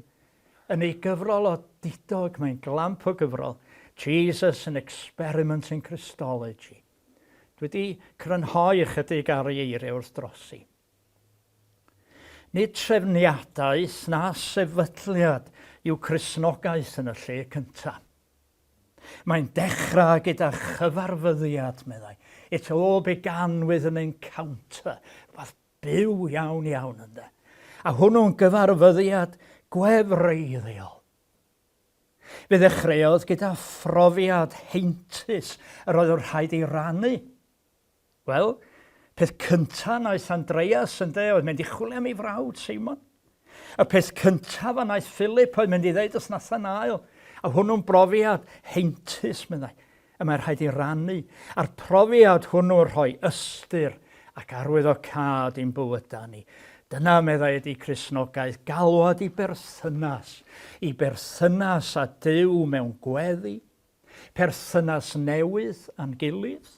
Yn ei gyfrol o didog, mae'n glamp o gyfrol, Jesus an Experiment in Christology. Dwi wedi crynhoi ychydig ar ei eiriau wrth drosi. Nid trefniadaeth na sefydliad yw Cristnogaeth yn y lle cyntaf. Mae'n dechrau gyda chyfarfyddiad, meddai. It all began with an encounter. Rhywbeth byw iawn ynddo. A hwnnw'n gyfarfyddiad gwefreiddiol. Fe ddechreuodd gyda phrofiad heintus yr oedd rhaid ei rannu. Wel, peth cyntaf naeth Andreas oedd mynd i chwilio am ei frawd Simon. Y peth cyntaf a naeth Philip oedd mynd i ddeud os Nathanael. A hwnnw'n brofiad heintus, meddai. A mae'n rhaid ei rannu. A'r profiad hwnnw'n rhoi ystyr ac arwyddocâd i'n bywyda ni. Dyna, meddai, ydy Cristnogaeth, galwad i berthynas a Duw mewn gweddi, perthynas newydd a'n gilydd,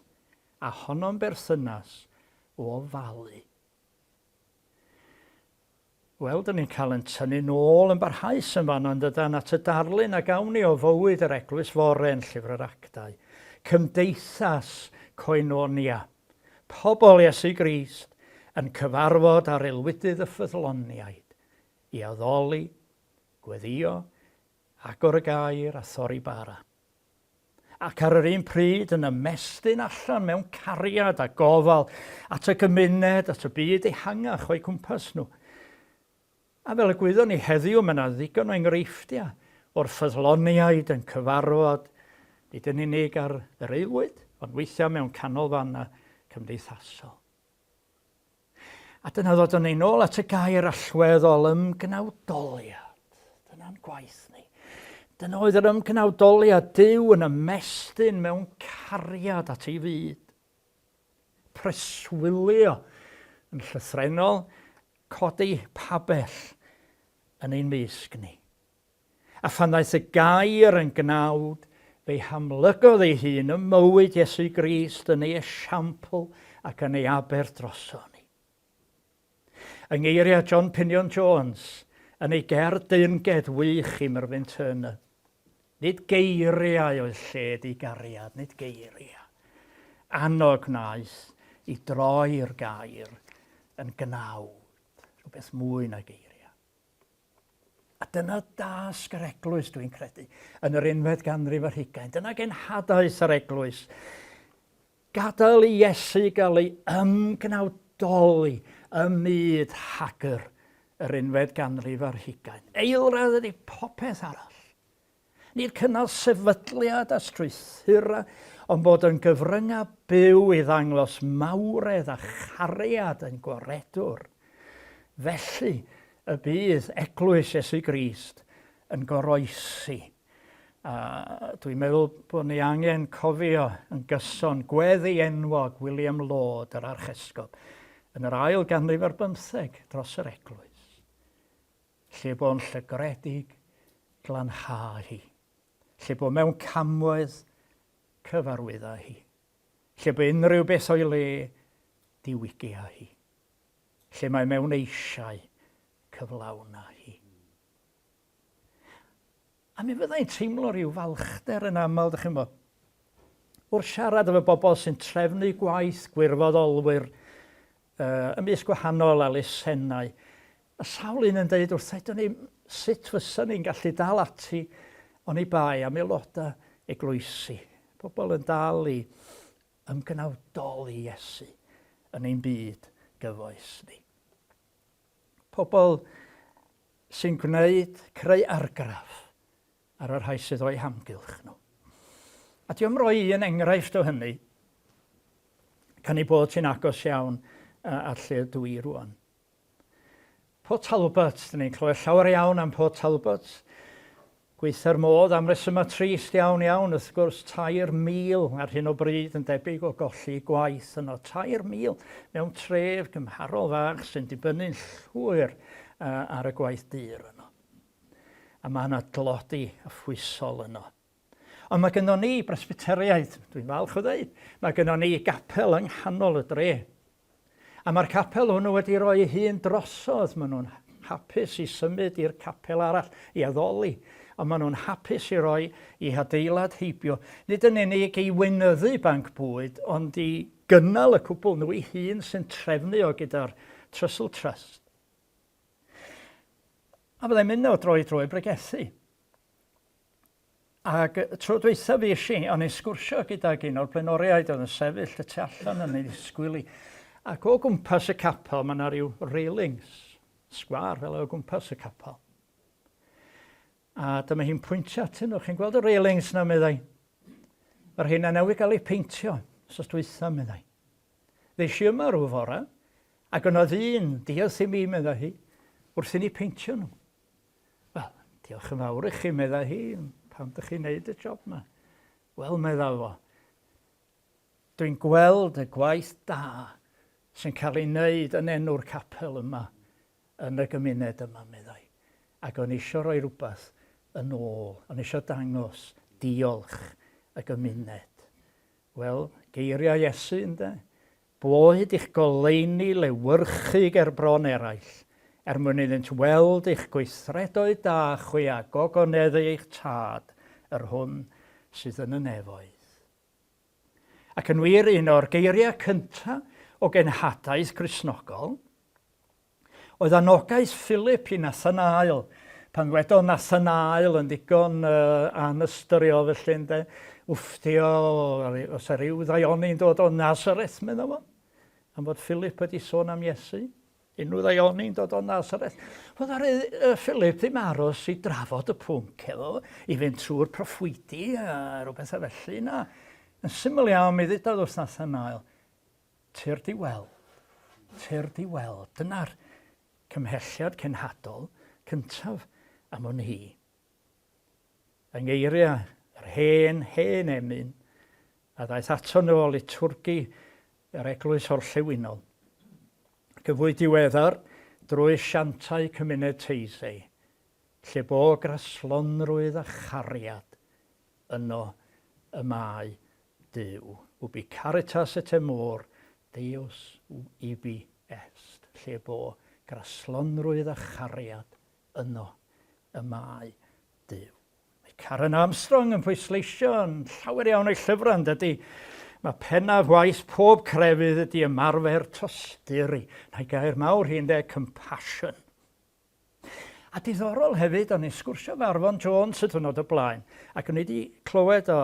a honno'n berthynas o ofalu. Wel, dyn ni'n cael yn tynnu nôl yn barhaus yn fan o'n dydan at y darlun a gawn ni o fywyd yr Eglwys Foren, Llyfr yr Actau. Cymdeithas koinonia. Pobl Iesu Grist yn cyfarfod ar aelwydydd y ffyddloniaid i addoli, gweddio, agor y gair a thorri bara. Ac ar yr un pryd yn ymestyn allan mewn cariad a gofal at y gymuned, at y byd ehangach o'i cwmpas nhw. A fel y gwyddon ni heddiw, mae yna ddigon o enghreifftiau o'r ffyddloniaid yn cyfarfod, nid yn unig ar yr aelwyd, ond weithiau mewn canolfanna cymdeithasol. A dyna ddod ni nôl at y gair allweddol ymgnawdoliad. Dyna'n gwaith ni. Dyna oedd yr ymgnawdoliad, Duw yn ymestyn mewn cariad at ei fyd. Preswylio yn llythrenol, codi pabell yn ein mysg ni. A phan ddaeth y gair yn gnawd, Fe'i hamlygodd ei hun ym mywyd Iesu Grist yn ei esiampl ac yn ei aber droso ni. Yng ngeiriau John Pinion Jones yn ei gerdd deyrnged wych i Merfyn Turner. Nid geiriau oedd lled i gariad, nid geiriau. Annog wnaeth i droi'r gair yn gnawd, rhywbeth mwy na geiriau. A dyna dasg yr eglwys dwi'n credu yn yr 11th ganrif ar 20. Dyna genhadaeth yr eglwys. Gadael i Iesu gael ei ymgnawdoli ym myd hagr yr 11th ganrif ar 20. Eilradd ydy popeth arall. Nid cynnal sefydliad a strwythura, ond bod yn gyfrynga byw i ddangos mawredd a chariad yn gwaredwr. Felly, y bydd eglwys Iesu Grist yn goroesi. Dwi'n meddwl bod ni angen cofio yn gyson gweddi enwog William Laud, yr archesgob, yn yr ail ganrif ar 15 dros yr eglwys. Lle bod yn llygredig glanhau hi. Lle bod mewn camwedd cyfarwydda hi. Lle bod unrhyw beth o'i le diwygia hi. Lle mae mewn eisiau cyflawna hi. A mi fyddai'n teimlo rhyw falchder yn aml, ddech chi'n bod, wrth siarad efo bobl sy'n trefnu gwaith gwirfoddolwyr ymysg gwahanol a lusennau. A sawl un yn dweud wrthai, sut fysa ni'n gallu dal ati o'n i bai am aelodau eglwysi. Pobl yn dal i ymgnawdoli Iesu yn ein byd gyfoes ni. Pobl sy'n creu argraff ar yr rhai sydd o'i hamgylch nhw. A diolch roi un enghraifft o hynny, can i bod ti'n agos iawn ar lle dwi rwan. Port Talbot, dyn ni'n clywed llawer iawn am Port Talbot. Gweitha'r modd am resyma trist iawn, wrth gwrs 3,000 ar hyn o bryd yn debyg o golli gwaith yno. 3,000 mewn tref gymharol fach sy'n dibynnu'n llwyr ar y gwaith dyr yno. A mae yna dlodi affwisol yno. Ond mae gennym ni bresbyteriaid, dwi'n falch o ddeud, mae gennym ni gapel yng nghanol y dre. A mae'r capel hwnnw wedi rhoi ei hun drosodd. Maen nhw'n hapus i symud i'r capel arall i addoli. A maen nhw'n hapus i roi i adeilad heibio. Nid yn unig i wynyddu banc bwyd, ond i gynnal y cwbl nhw ei hun sy'n trefnu o gyda'r Trussell Trust. A byddai'n mynd o droi bregethu. Ac tro dweitha fi eisiau, o'n i'n sgwrsio gyda un o'r blaenoriaid oedd yn sefyll y tu allan yn ei ddisgwyl i. Ac o gwmpas y capel, mae yna rhyw railings, sgwar fel o gwmpas y capel. A dyma hi'n pwyntio atyn nhw. Chi'n gweld y railings na, meddai? Mae'r hyn newydd gael ei peintio, sos dweitha, meddai. Ddeis i yma rhyw fore, ac yna ddyn, diolch i mi, meddai hi, wrth i ni peintio nhw. Wel, diolch yn fawr i chi, meddai hi, pam ydych chi'n neud y job yma? Wel, meddai fo, dwi'n gweld y gwaith da sy'n cael ei wneud yn enw'r capel yma yn y gymuned yma, meddai. Ac o'n eisiau rhoi rhywbeth yn ôl, o'n eisiau dangos diolch y gymuned. Wel, geiriau Iesu, ynde? Boed i'ch goleuni lewyrchu ger bron eraill, mwyn iddynt weld eich gweithredoedd da chwi a gogoneddu eich tad, yr hwn sydd yn y nefoedd. Ac yn wir, un o'r geiriau cyntaf o genhadaeth Gristnogol, oedd anogaeth Philip i Nathanael, pan wedodd Nathanael yn ddigon anastyrio felly, ynde, wfftio, os e ryw ddaioni'n dod o Nazareth, meddwl fo, am fod Philip wedi sôn am Iesu, unrhyw ddaioni'n dod o Nazareth. Oedd Philip ddim aros i drafod y pwnc efo, i fynd trwy'r proffwydi a rhywbeth a felly na. Yn syml iawn, mi ddudodd wrth Nathanael, tyr di weld. Dyna'r cymhelliad cenhadol cyntaf am hwn hi. Yng ngeiriau yr hen emyn, a daeth ato nhw o liturgi yr eglwys orllewinol. Gyfwy diweddar drwy siantau cymuned Teisei, lle bo graslonrwydd a chariad yno y mae Dyw. Ubi caritas et amor, Deus ibi est. Lle bo graslonrwydd a chariad yno y mae Dyw. Mae Karen Armstrong yn pwysleisio yn llawer iawn o'i llyfrau, dydy. Mae pennaf waith pob crefydd ydy ymarfer tosturi. Na'i gair mawr hi'n compassion. A diddorol hefyd, o'n i'n sgwrsio efo Arfon Jones y diwrnod o blaen, ac o'n i wedi clywed o,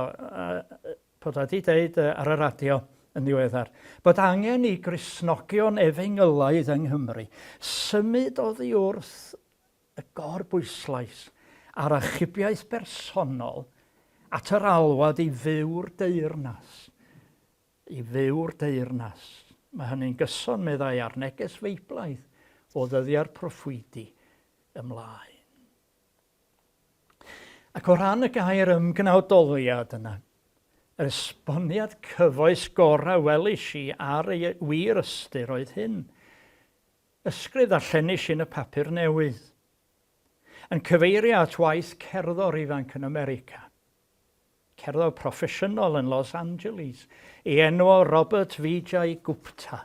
bod wedi deud ar y radio yn ddiweddar, bod angen i Gristnogion Efengylaidd yng Nghymru symud oddi wrth y gorbwyslais ar achubiaeth bersonol at yr alwad i fyw'r deyrnas. I fyw'r deyrnas. Mae hynny'n gyson, meddai, ar neges feiblaidd o ddyddiau'r proffwydi ymlaen. Ac o ran y gair ymgnawdoliad yna, yr esboniad cyfoes gorau welis i ar ei wir ystyr oedd hyn. Ysgrif ddarllenis i yn y papur newydd, yn cyfeirio at waith cerddor ifanc yn America. Cerddor proffesiynol yn Los Angeles, ei enw Robert Vijay Gupta.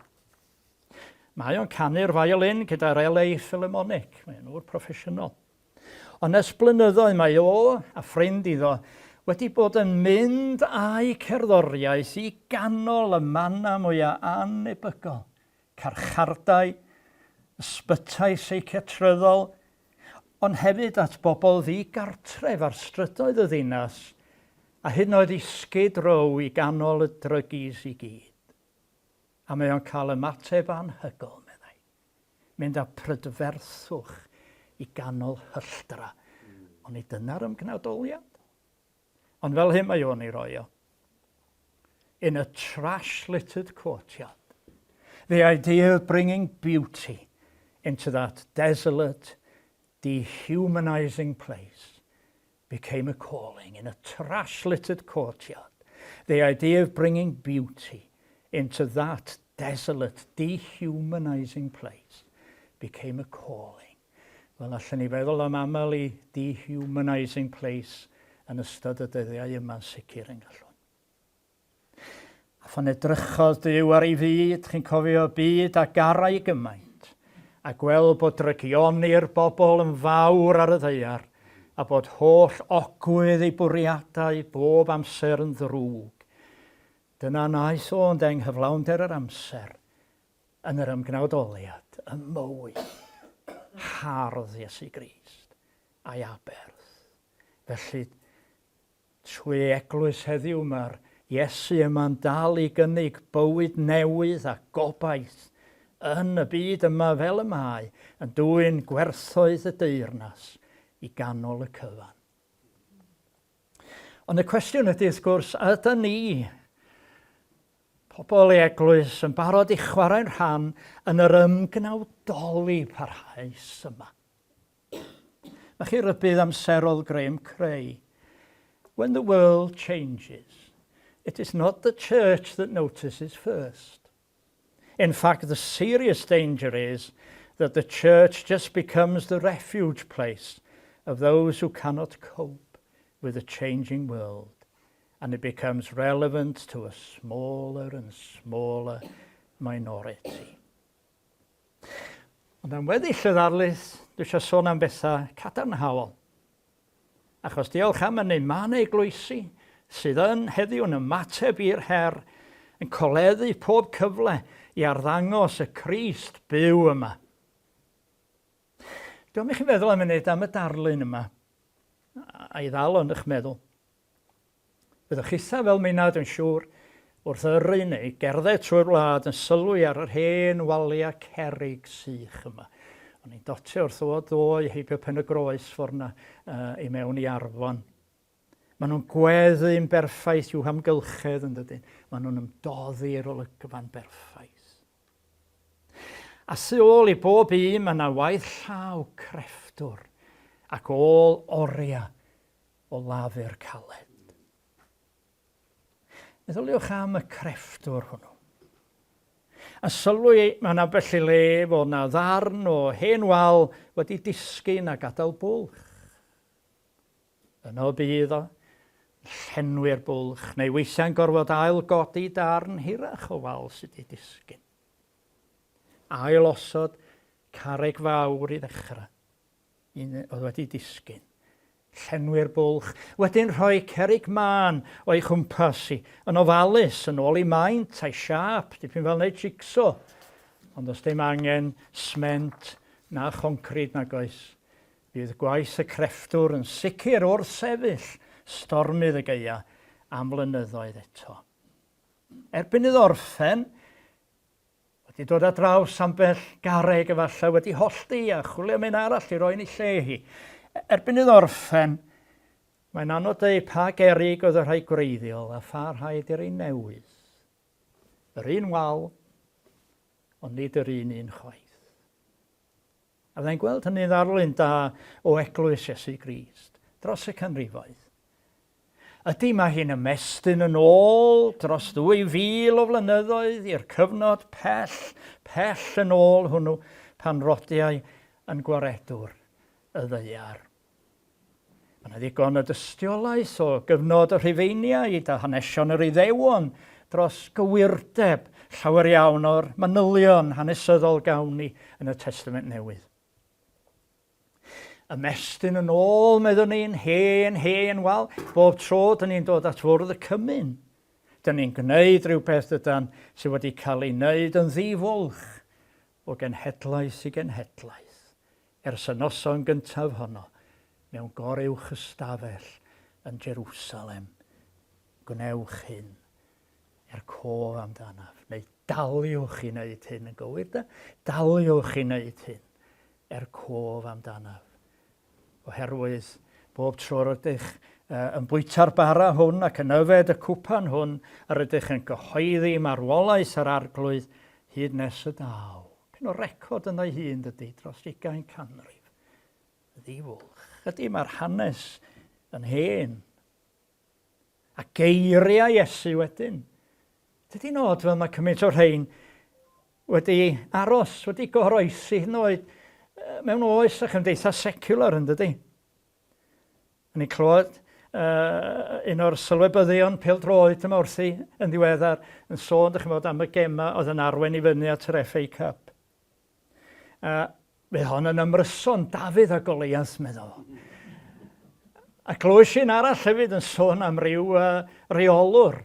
Mae o'n canu'r violin gyda'r LA Philharmonic, mae'n enw'r proffesiynol. Ond ers blynyddoedd mae o a ffrind iddo wedi bod yn mynd â'i cerddoriaeth i ganol y manna mwyaf anebygol, carchardai, ysbytau seiciatryddol, ond hefyd at bobl ddigartref ar strydoedd y ddinas, a hyd yn oed i Skid Row i ganol y drygis i gyd. A mae o'n cael ymateb anhygol, meddai. Mynd â prydferthwch i ganol hylltra. Ond i dyna'r ymgnawdoliad. Ond fel hyn mae o'n ei roi o. In a trash-littered courtyard, the idea of bringing beauty into that desolate, dehumanizing place became a calling. In a trash-littered courtyard, the idea of bringing beauty into that desolate, dehumanizing place became a calling. Wel, allan ni feddwl am aml i dehumanizing place yn ystod y dyddiau yma'n sicr yn gallwn. A phan edrychodd Duw ar ei fyd, chi'n cofio byd a garau gymaint, a gweld bod drygioni'r bobl yn fawr ar y ddaear, a bod holl ogwydd ei bwriadau bob amser yn ddrwg. Dyna naeth o'n deng hyflawnder yr amser yn yr ymgnawdoliad, y mwy, hardd Iesu Grist a'i aberth. Felly, trwy eglwys heddiw mae'r Iesu yma'n dal i gynnig bywyd newydd a gobaith yn y byd yma fel y mae, yn dwyn gwerthoedd y deyrnas i ganol y cyfan. Ond y cwestiwn ydy, wrth gwrs, ydyn ni, pobl ei eglwys, yn barod i chwarae'n rhan yn yr ymgnawdoli parhaus yma. Mae chi rybydd amserol Graham Cray. When the world changes, it is not the church that notices first. In fact, the serious danger is that the church just becomes the refuge place of those who cannot cope with the changing world. And it becomes relevant to a smaller and smaller minority. Ond am weddill y ddarlith, dwi eisiau sôn am bethau cadarnhaol. Achos diolch am hynny, mae'n eglwysi sydd yn heddiw yn ymateb i'r her, yn coleddu pob cyfle i arddangos y Crist byw yma. Dwi'n eich feddwl am hynny am y darlun yma, a'i ddal o'n eich meddwl. Byddwch eitha fel mynad yn siŵr wrth yrru neu gerdded trwy'r wlad yn sylwi ar yr hen waliau cerrig sych yma. O'n i'n dotio wrth o ddoe heibio pen y groes ffordd yna i mewn i Arfon. Maen nhw'n gweddu'n berffaith i'w hamgylchedd yn dydyn. Maen nhw'n ymdoddi'r olygfa'n berffaith. A sy ôl i bob un, mae yna waith llaw crefftwr ac ôl oriau o lafur caled. Meddyliwch am y crefftwr hwnnw. A sylwi mae yna bell i le fod yna ddarn o hen wal wedi disgyn a gadael bwlch. Yno bydd o, llenwi'r bwlch, neu weithiau'n gorfod ail godi darn hirach o wal sydd wedi disgyn. Ail osod carreg fawr i ddechrau, oedd wedi disgyn. Llenwi'r bwlch, wedyn rhoi cerig Maen o'i chwmpas i, yn ofalus, yn ôl i maint a'i siap, dipyn fel wneud jigsaw. Ond os dim angen sment na choncrid nag oes, bydd gwaith y crefftwr yn sicr wrth sefyll stormydd y geia am flynyddoedd eto. Erbyn iddo orffen, wedi dod â draws ambell garreg efallai wedi hollti a chwilio am un arall i roi'n ei lle hi. Erbyn iddo orffen, mae'n anodd dweud pa gerig oedd y rhai gwreiddiol a pha rhaid i'r un newydd. Yr un wal, ond nid yr un chwaith. A byddai'n gweld hynny ddarlun da o Eglwys Iesu Grist dros y canrifoedd. Ydy mae hi'n ymestyn yn ôl dros 2000 o flynyddoedd i'r cyfnod pell yn ôl hwnnw pan rodiau yn gwaredwr y ddeiar. Mae'n ddigon y dystiolaeth o gyfnod y Rhufeiniaid a hanesion yr Iddewon dros gywirdeb llawer iawn o'r manylion hanesyddol gawn ni yn y Testament Newydd. Ymestyn yn ôl, meddwn ni'n hen, wel, bob tro dyn ni'n dod at fwrdd y cymyn. Dyn ni'n gwneud rhywbeth ydan sydd wedi cael ei wneud yn ddifwlch o genhedlaeth i genhedlaeth, ers y noson gyntaf honno, mewn goruwch ystafell yn Jerusalem. Gwnewch hyn, cof amdanaf, neu daliwch i wneud hyn yn gywir, da? Daliwch i wneud hyn, cof amdanaf. Oherwydd bob tro rydych yn bwyta'r bara hwn ac yn yfed y cwpan hwn a rydych yn gyhoeddi marwolaeth yr arglwydd hyd nes y daw. Pyn o record yna ei hun dydy dros 20 canrif. Ddifwlch. Ydy mae'r hanes yn hen. A geiriau Iesu wedyn. Dydy nod fel mae cymaint o'r rhain wedi aros, wedi goroesi hyn oed mewn oes a chymdeithas seciwlar yn dydy. Yn ei clywed un o'r sylwebyddion pêl-droed yma wrthi yn ddiweddar yn sôn am y gema oedd yn arwen i fyny at yr FA Cup. Fe hon yn ymryson Dafydd a Goliath, meddwl. A glwys un arall hefyd yn sôn am ryw reolwr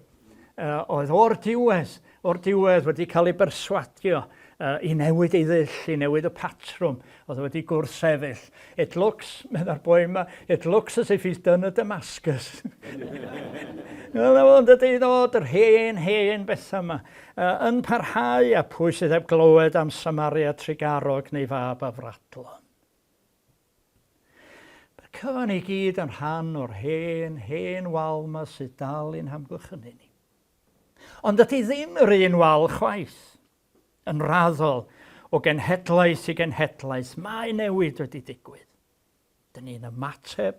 oedd o'r diwedd wedi cael ei berswadio i newid ei ddull, i newid y patrwm, oedd wedi gwrthsefyll. It looks, meddai'r boi yma, it looks as if he's done a Damascus. Ond ydy ddod yr hen bethau yma yn parhau a pwy sydd heb glywed am Samaria Tregarog neu fab a Fradlon. Mae'r cyfan i gyd yn rhan o'r hen wal yma sydd dal i'n hamgylchynu ni. Ond ydy ddim yr un wal chwaith. Yn raddol o genhedlaeth i genhedlaeth, mae newid wedi digwydd. Dyn ni'n ymateb,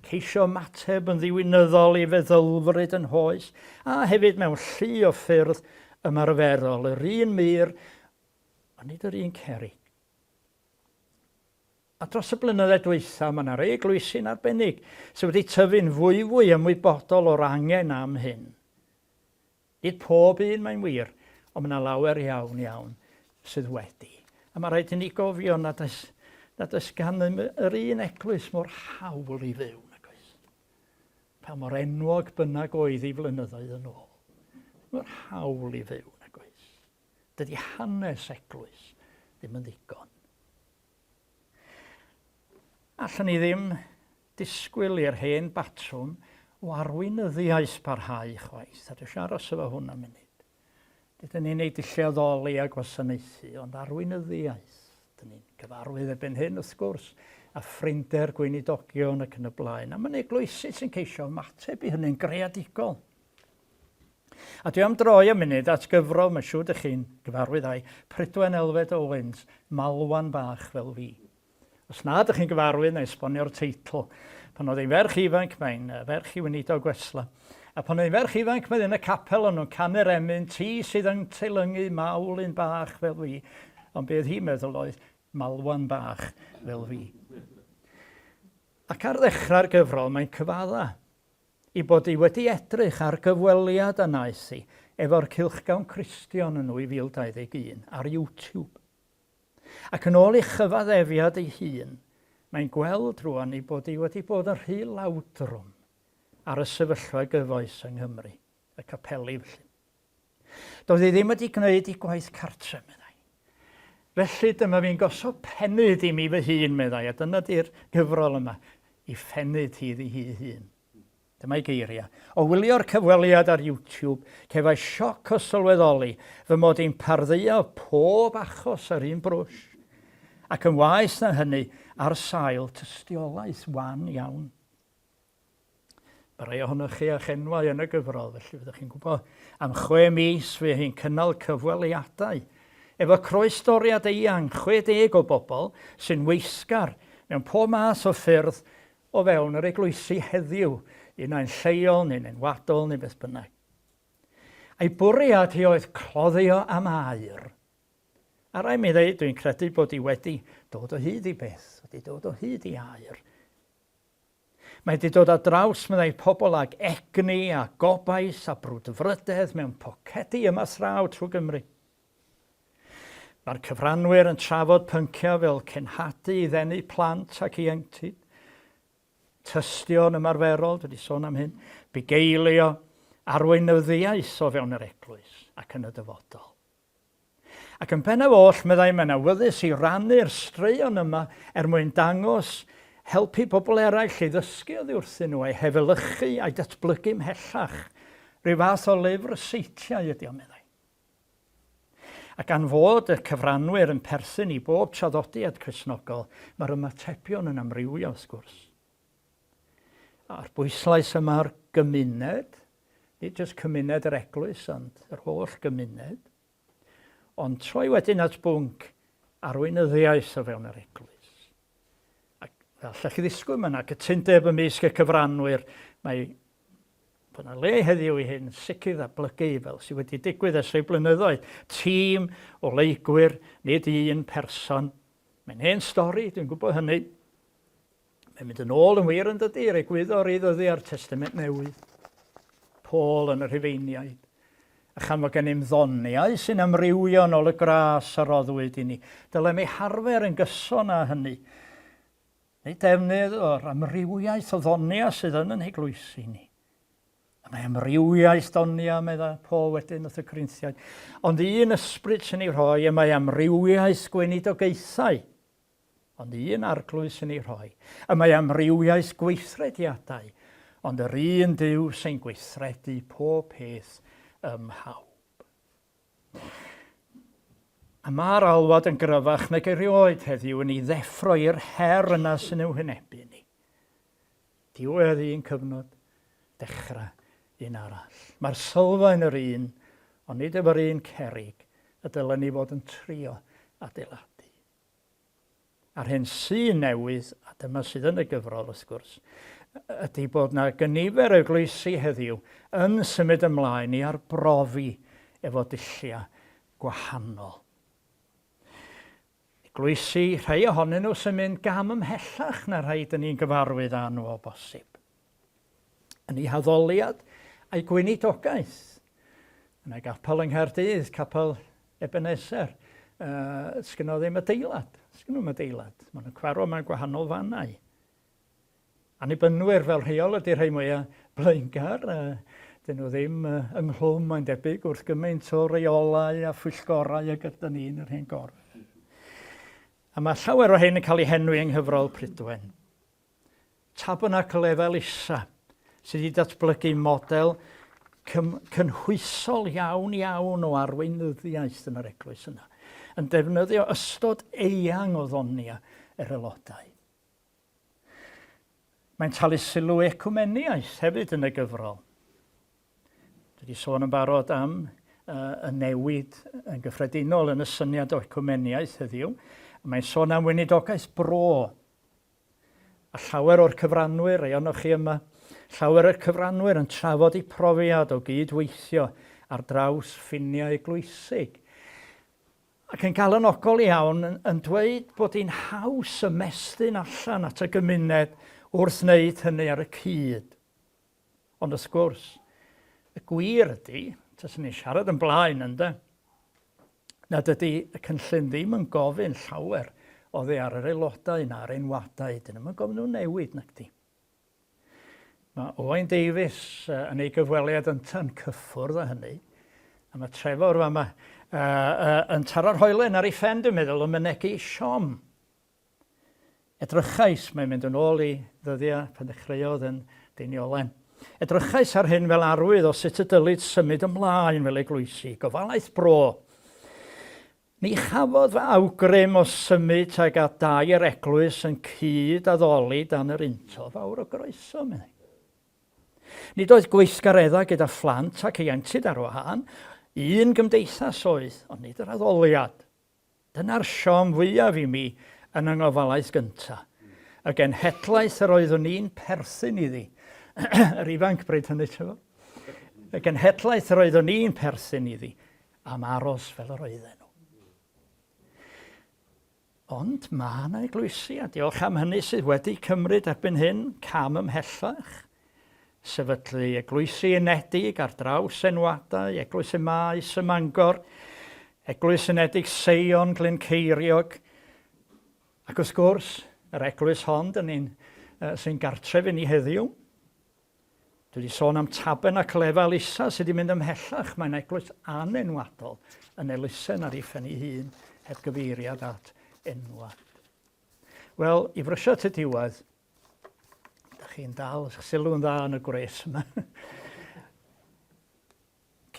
ceisio ymateb yn ddiwinyddol i feddylfryd yn hoes, a hefyd mewn llu o ffyrdd ymarferol, yr un mur, ond nid yr un cerig. A dros y blynyddoedd dwytha, mae yna rei eglwysi'n arbennig sydd wedi tyfu'n fwy ymwybodol o'r angen am hyn. Nid pob un mae'n wir, ond mae yna lawer iawn sydd wedi. A mae rhaid i ni gofio nad oes gan yr un eglwys mor hawl i fyw, nag oes. Pa mor enwog bynnag oedd i flynyddoedd yn ôl. Mor hawl i fyw, nag oes. Dydy hanes eglwys ddim yn ddigon. Allan ni ddim disgwyl i'r hen batrwm o arweinyddiaeth parhau chwaith. A dwi'n aros efo hwn am munud. Dydyn ni'n ei dillioddoli a gwasanaethu, ond arweinyddiaeth. Dydyn ni'n cyfarwydd ebyn hyn wrth gwrs, a ffrinder gweinidogion ac yn y blaen. A mae'n eglwysu sy'n ceisio ymateb i hynny'n greadigol. A dwi am droi am munud at gyfrol, mae'n siŵr ydych chi'n gyfarwydd a'i Prydwen Elfed Owens, Malwan Bach fel fi. Os na ydych chi'n gyfarwydd neu esbonio'r teitl, pan oedd ein ferch ifanc, mae'n ferch i weinidog Wesla, a pan oedd ein ferch ifanc mae yn y capel o'n nhw'n canu'r emyn, ti sydd yn teilyngu Maulyn Bach fel fi, ond beth hi'n meddwl oedd Malwan Bach fel fi. Ac ar ddechrau'r gyfrol mae'n cyfadda I bod hi wedi edrych ar gyfweliad a wnaeth hi efo'r Cylchgawn Cristion yn 2021 ar YouTube. Ac yn ôl ei chyfaddefiad ei hun, mae'n gweld rwan ei bod hi wedi bod yn rhy lawdrwm ar y sefyllfa gyfoes yng Nghymru, y capeli felly. Doedd hi ddim wedi gwneud ei gwaith cartre, meddai. Felly dyma fi'n gosod penyd i mi fy hun, meddai, a dyna di'r gyfrol yma, i phenyd hi hun. Dyma'i geiriau. O wylio'r cyfweliad ar YouTube, cefai sioc o sylweddoli fy mod i'n parddio pob achos ar un brwsh, ac yn waeth na hynny ar sail tystiolaeth wan iawn. Mae rhai ohonoch chi a chenwau yn y gyfrol, felly fyddwch chi'n gwybod am 6 mis fe hi'n cynnal cyfweliadau efo croesdoriad eang 60 o bobl sy'n weisgar mewn pob math o ffyrdd o fewn yr eglwysi heddiw, unau'n lleol neu'n enwadol neu beth bynnag. A'i bwriad hi oedd cloddio am air. A rai mi ddweud, dwi'n credu bod hi wedi dod o hyd i beth, wedi dod o hyd i air. Mae wedi dod ar draws meddai pobl ag egni a gobaith a brwdfrydedd mewn pocedi yma thraw trwy Gymru. Mae'r cyfranwyr yn trafod pynciau fel cenhadu i ddenu plant ac ieuenctid, tystion ymarferol, dwi wedi sôn am hyn, bugeilio, arweinyddiaeth o fewn yr eglwys ac yn y dyfodol. Ac yn bennaf oll, meddai, mae'n awyddus i rannu'r straeon yma mwyn dangos helpu pobl eraill i ddysgu oddi wrthyn nhw, ei hefelychu a'i datblygu mhellach. Rhyw fath o lyfr seitiau ydi o, meddai. Ac gan fod y cyfranwyr yn perthyn i bob traddodiad Cristnogol, mae'r ymatebion yn amrywio, wrth gwrs. A'r bwyslais yma'r gymuned, nid jyst cymuned yr eglwys, ond yr holl gymuned, ond troi wedyn at bwnc arweinyddiaeth o fewn yr eglwys. Ac fel allech chi ddisgwyl yna, cytundeb ymysg y cyfranwyr, mae bod yna le heddiw i hyn sicr ddatblygu fel sydd wedi digwydd ers rhai blynyddoedd. Tîm o leigwyr, nid un person. Mae'n hen stori, dwi'n gwybod hynny. Mae'n mynd yn ôl yn wir yn dydi, egwyddor i ddyddi ar Testament Newydd. Paul yn y Rhufeiniaid. A chan fod gen i'n ddoniau sy'n amrywio yn ôl y gras a roddwyd i ni. Dylem ei harfer yn gyson â hynny. Neu defnydd o'r amrywiaeth o ddonia sydd yn eglwysi ni. Mae amrywiaeth donia, medda Paul wedyn wrth y Corinthiaid. Ond un ysbryd sy'n ei rhoi, y mae amrywiaeth gweinidogaethau. Ond un arglwydd sy'n ei rhoi. Y mae amrywiaeth gweithrediadau. Ond yr un Duw sy'n gweithredu pob peth mhawb. A mae'r alwad yn gryfach nag erioed heddiw yn ei ddeffro i'r her yna sy'n i'w hynebu ni. Diwedd un cyfnod, dechrau un arall. Mae'r sylfaen yr un, ond nid efo'r un cerig, y dylen ni fod yn trio adeiladu. A'r hyn sy'n newydd, a dyma sydd yn y gyfrol wrth gwrs, ydy bod yna gynifer eglwysi heddiw yn symud ymlaen i arbrofi efo dulliau gwahanol. Eglwysi, rhai ohonyn nhw sy'n mynd gam ymhellach na rhai dyn ni'n gyfarwydd â nhw o bosib. Yn ei haddoliad a'i gweinidogaeth. Yn ei gapel yng Nghaerdydd, capel Ebenezer, sgynno ddim adeilad. Sgynno ddim adeilad. Maen nhw'n cwaro mewn gwahanol fannau. Annibynwyr fel rheol ydy rhai mwyaf blaengar. Dyn nhw ddim ynghlwm, mae'n debyg, wrth gymaint o reolau a phwyllgorau y gyda ni'n yr hen gorff. A mae llawer o hyn yn cael ei henwi yng Nghyfrol Prydwen. Tabernacle lefel isa, sydd wedi datblygu model cynhwysol iawn o arweinyddiaeth yn yr eglwys yna, yn defnyddio ystod eang o ddonia yr aelodau. Mae'n talu sylw ecwmeniaeth hefyd yn y gyfrol. Dwi wedi sôn yn barod am y newid yn gyffredinol yn y syniad o ecwmeniaeth heddiw. Mae'n sôn am weinidogaeth bro. A llawer o'r cyfranwyr, ei onoch chi yma, llawer o'r cyfranwyr yn trafod eu profiad o gydweithio ar draws ffiniau eglwysig. Ac yn galonogol iawn yn dweud bod hi'n haws ymestyn allan at y gymuned wrth wneud hynny ar y cyd. Ond wrth gwrs, y gwir ydy, tas ni siarad yn blaen ynda, nad ydy y cynllun ddim yn gofyn llawer oddi ar yr aelodau na'r enwadau. Dyn nhw'n gofyn nhw'n newid nag di. Mae Owain Davies yn ei gyfweliad ynta'n cyffwrdd â hynny. A mae Trevor yma yn taro'r hoelen ar ei ffen, dwi'n meddwl, yn mynegu siom. Edrychais, mae'n mynd yn ôl i ddyddiau pan dechreuodd yn Deiniolen. Edrychais ar hyn fel arwydd o sut y dylid symud ymlaen fel eglwysi, gofalaeth bro. Ni chafodd fy awgrym o symud ag a dau'r eglwys yn cyd addoli dan yr unto fawr o groeso, meddwl. Nid oedd gweithgareddau gyda phlant ac ieuenctid ar wahân, un gymdeithas oedd, ond nid yr addoliad. Dyna'r siom fwyaf i mi yn yng ngofalaeth gyntaf. Y genhedlaeth yr oeddwn ni'n perthyn iddi. Yr ifanc bryd hynny, ti'n fawr? Y genhedlaeth yr oeddwn ni'n perthyn iddi am aros fel yr oedden nhw. Ond mae yna eglwysi, a diolch am hynny sydd wedi cymryd erbyn hyn cam ymhellach. Sefydlu eglwysi unedig ar draws enwadau, eglwys y maes ym Mangor, eglwys unedig Seion, Glyn Ceiriog, ac wrth gwrs, yr eglwys hond sy'n gartref i ni heddiw. Dwi wedi sôn am taben ac lefel isa sydd wedi mynd ymhellach. Mae'n eglwys anenwadol yn elusen ar ei phen ei hun, heb gyfeiriad at enwad. Wel, i frysio at y diwedd, chi'n dal sylw'n dda yn y gwres yma.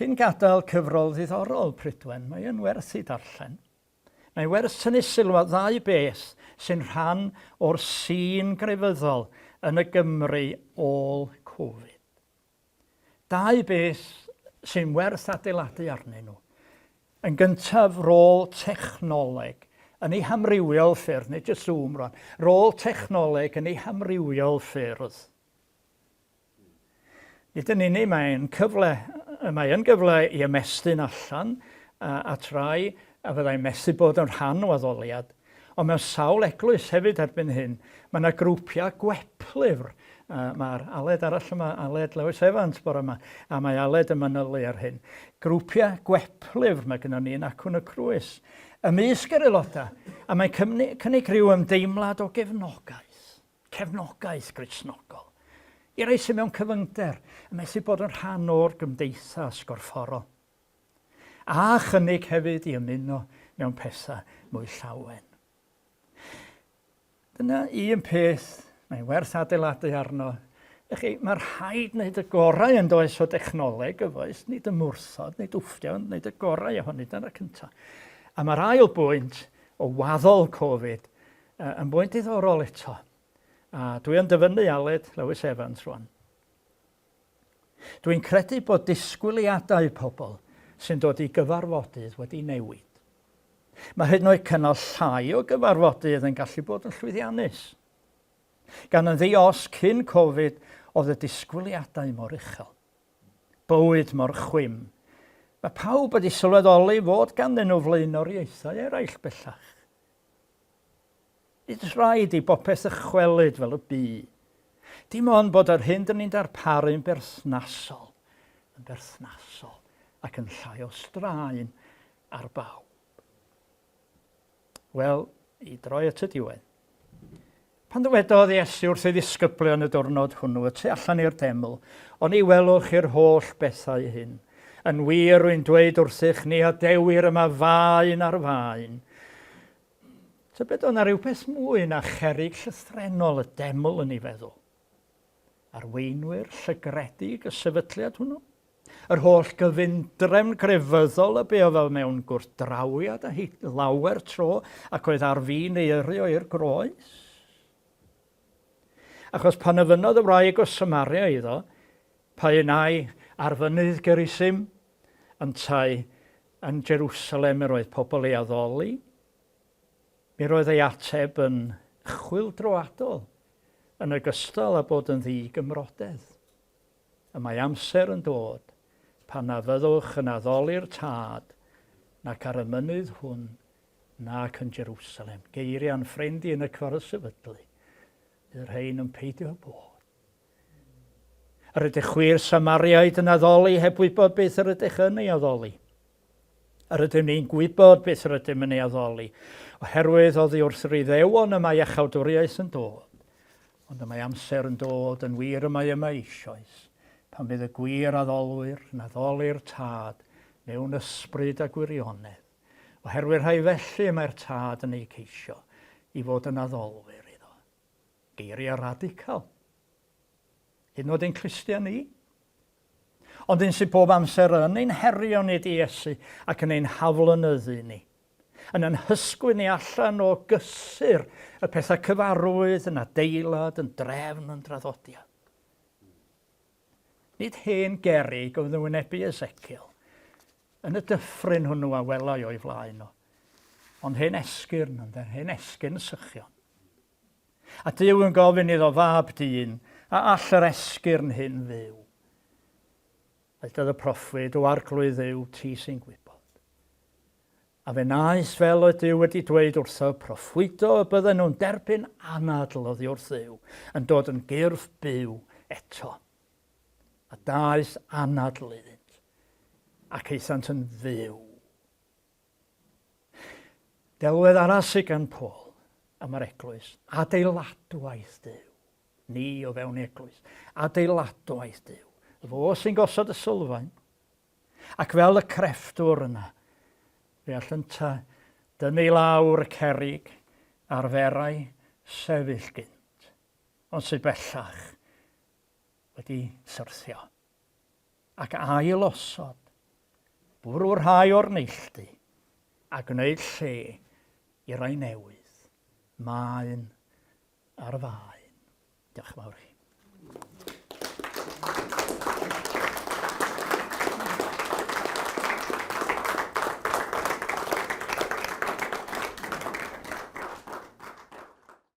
Cyn gadael cyfrol ddiddorol Prydwen, mae yn werth i darllen. Mae werth tynnu sylw at ddau beth sy'n rhan o'r sîn grefyddol yn y Gymru ôl Covid. Dau beth sy'n werth adeiladu arnyn nhw. Yn gyntaf, rôl technoleg yn ei hamrywiol ffyrdd, nid jyst Zoom rwan, rôl technoleg yn ei hamrywiol ffyrdd. Nid yn unig mae'n gyfle i ymestyn allan a trai a fyddai'n methu bod yn rhan o addoliad, ond mewn sawl eglwys hefyd erbyn hyn, mae yna grwpiau gweplyfr. Mae'r Aled arall yma, Aled Lewis Evans bore yma, a mae Aled yn manylu ar hyn. Grwpiau gweplyfr mae gennym ni yn Acwn y Crwys. Ymysg yr aelodau, a mae'n cynnig rhyw ymdeimlad o cefnogaeth Gristnogol. I rei sy'n mewn cyfyngder, yn methu bod yn rhan o'r gymdeithas gorfforol. A chynnig hefyd i ymuno mewn pethau mwy llawen. Dyna un peth mae'n werth adeiladu arno. Mae'r rhaid wneud y gorau yn does o dechnoleg yfoes, nid y mwrthod, nid wffio, wneud y gorau ohoni, dyna'r cyntaf. A mae'r ail bwynt o waddol Covid yn bwynt diddorol eto. A dwi yn dyfynnu Aled Lewis Evans rwan. Dwi'n credu bod disgwyliadau pobl sy'n dod i gyfarfodydd wedi newid. Mae hyd yn oed cynnal llai o gyfarfodydd yn gallu bod yn llwyddiannus. Gan yn ddios cyn Covid oedd y disgwyliadau mor uchel. Bywyd mor chwym. Mae pawb wedi sylweddoli fod ganddyn nhw flaenoriaethau eraill bellach. Nid rhaid i bopeth ychwelyd fel y byd. Dim ond bod yr hyn dyn ni'n darparu'n berthnasol ac yn llai o straen ar bawb. Wel, i droi at y diwedd. Pan dywedodd Iesu wrth ei ddisgyblion y diwrnod hwnnw, y tu allan i'r deml, ond i welwch i'r holl bethau hyn. Yn wir rwy'n dweud wrthych ni adewir yma faen ar faen. Tybed o'na rhywbeth mwy na cherig llythrenol y deml yn ei feddwl. Arweinwyr llygredig y sefydliad hwnnw. Yr holl gyfundrefn grefyddol y be o fel mewn gwrthdrawiad a lawer tro ac oedd ar fin eirio i'r groes. Achos pan yfynodd y wraig o Samaria iddo, pa unai ar fynydd Gerisym, yn tai yn Jerusalem yr oedd pobl ei addoli, mi roedd ei ateb yn chwyldroadol, yn ogystal â bod yn ddi-gymrodedd. Y mae amser yn dod pan na fyddwch yn addoli'r tad nac ar y mynydd hwn nac yn Jerusalem. Geiriau'n ffrendi yn y cwrs sefydlu. Bydd rhain yn peidio bod. Yr ydych chwi'r Samariaid yn addoli heb wybod beth yr ydych yn ei addoli. Yr ydym ni'n gwybod beth yr ydym yn ei addoli, oherwydd oddi wrth yr Iddewon y mae achawdwriaeth yn dod. Ond y mae amser yn dod yn wir y mae yma eisoes, pan bydd y gwir addolwyr yn addoli'r tad mewn ysbryd a gwirionedd. Oherwydd rhai felly mae'r tad yn ei ceisio i fod yn addolwyr iddo. Geiriau radical. Hyd yn oed ein Cristion ni. Ond un sydd bob amser yn ein herio ni di Iesu ac yn ein haflynyddu ni. Yn anhysgwyn ni allan o gysur y pethau cyfarwydd yn adeilad, yn drefn, yn draddodiad. Nid hen gerig oedd yn wynebu Ezekiel yn y dyffryn hwnnw a welai o'i flaen o. Ond hen esgyrn, hen esgyrn sychion. A Duw yn gofyn iddo fab dyn, a all yr esgyrn hyn fyw. Felly y proffwyd o arglwydd Dduw ti sy'n gwybod. A fe naes fel y Duw wedi dweud wrtho proffwydo y bydden nhw'n derbyn anadl oddi wrth Dduw yn dod yn gyrff byw eto. A daes anadl iddynt ac eithant yn fyw. Delwedd arall gan Paul am yr eglwys, adeiladwaith Duw. Ni o fewn eglwys, adeiladwaith Duw. Fo sy'n gosod y sylfaen. Ac fel y crefftwr yna, fe allynta dynnu lawr y cerig a'r ferau sefyll gynt, ond sy'n bellach wedi syrthio. Ac ail osod, bwrw'r rhai o'r neilltu, a gwneud lle i rai newydd, Maen a'r faen. Diolch yn fawr chi.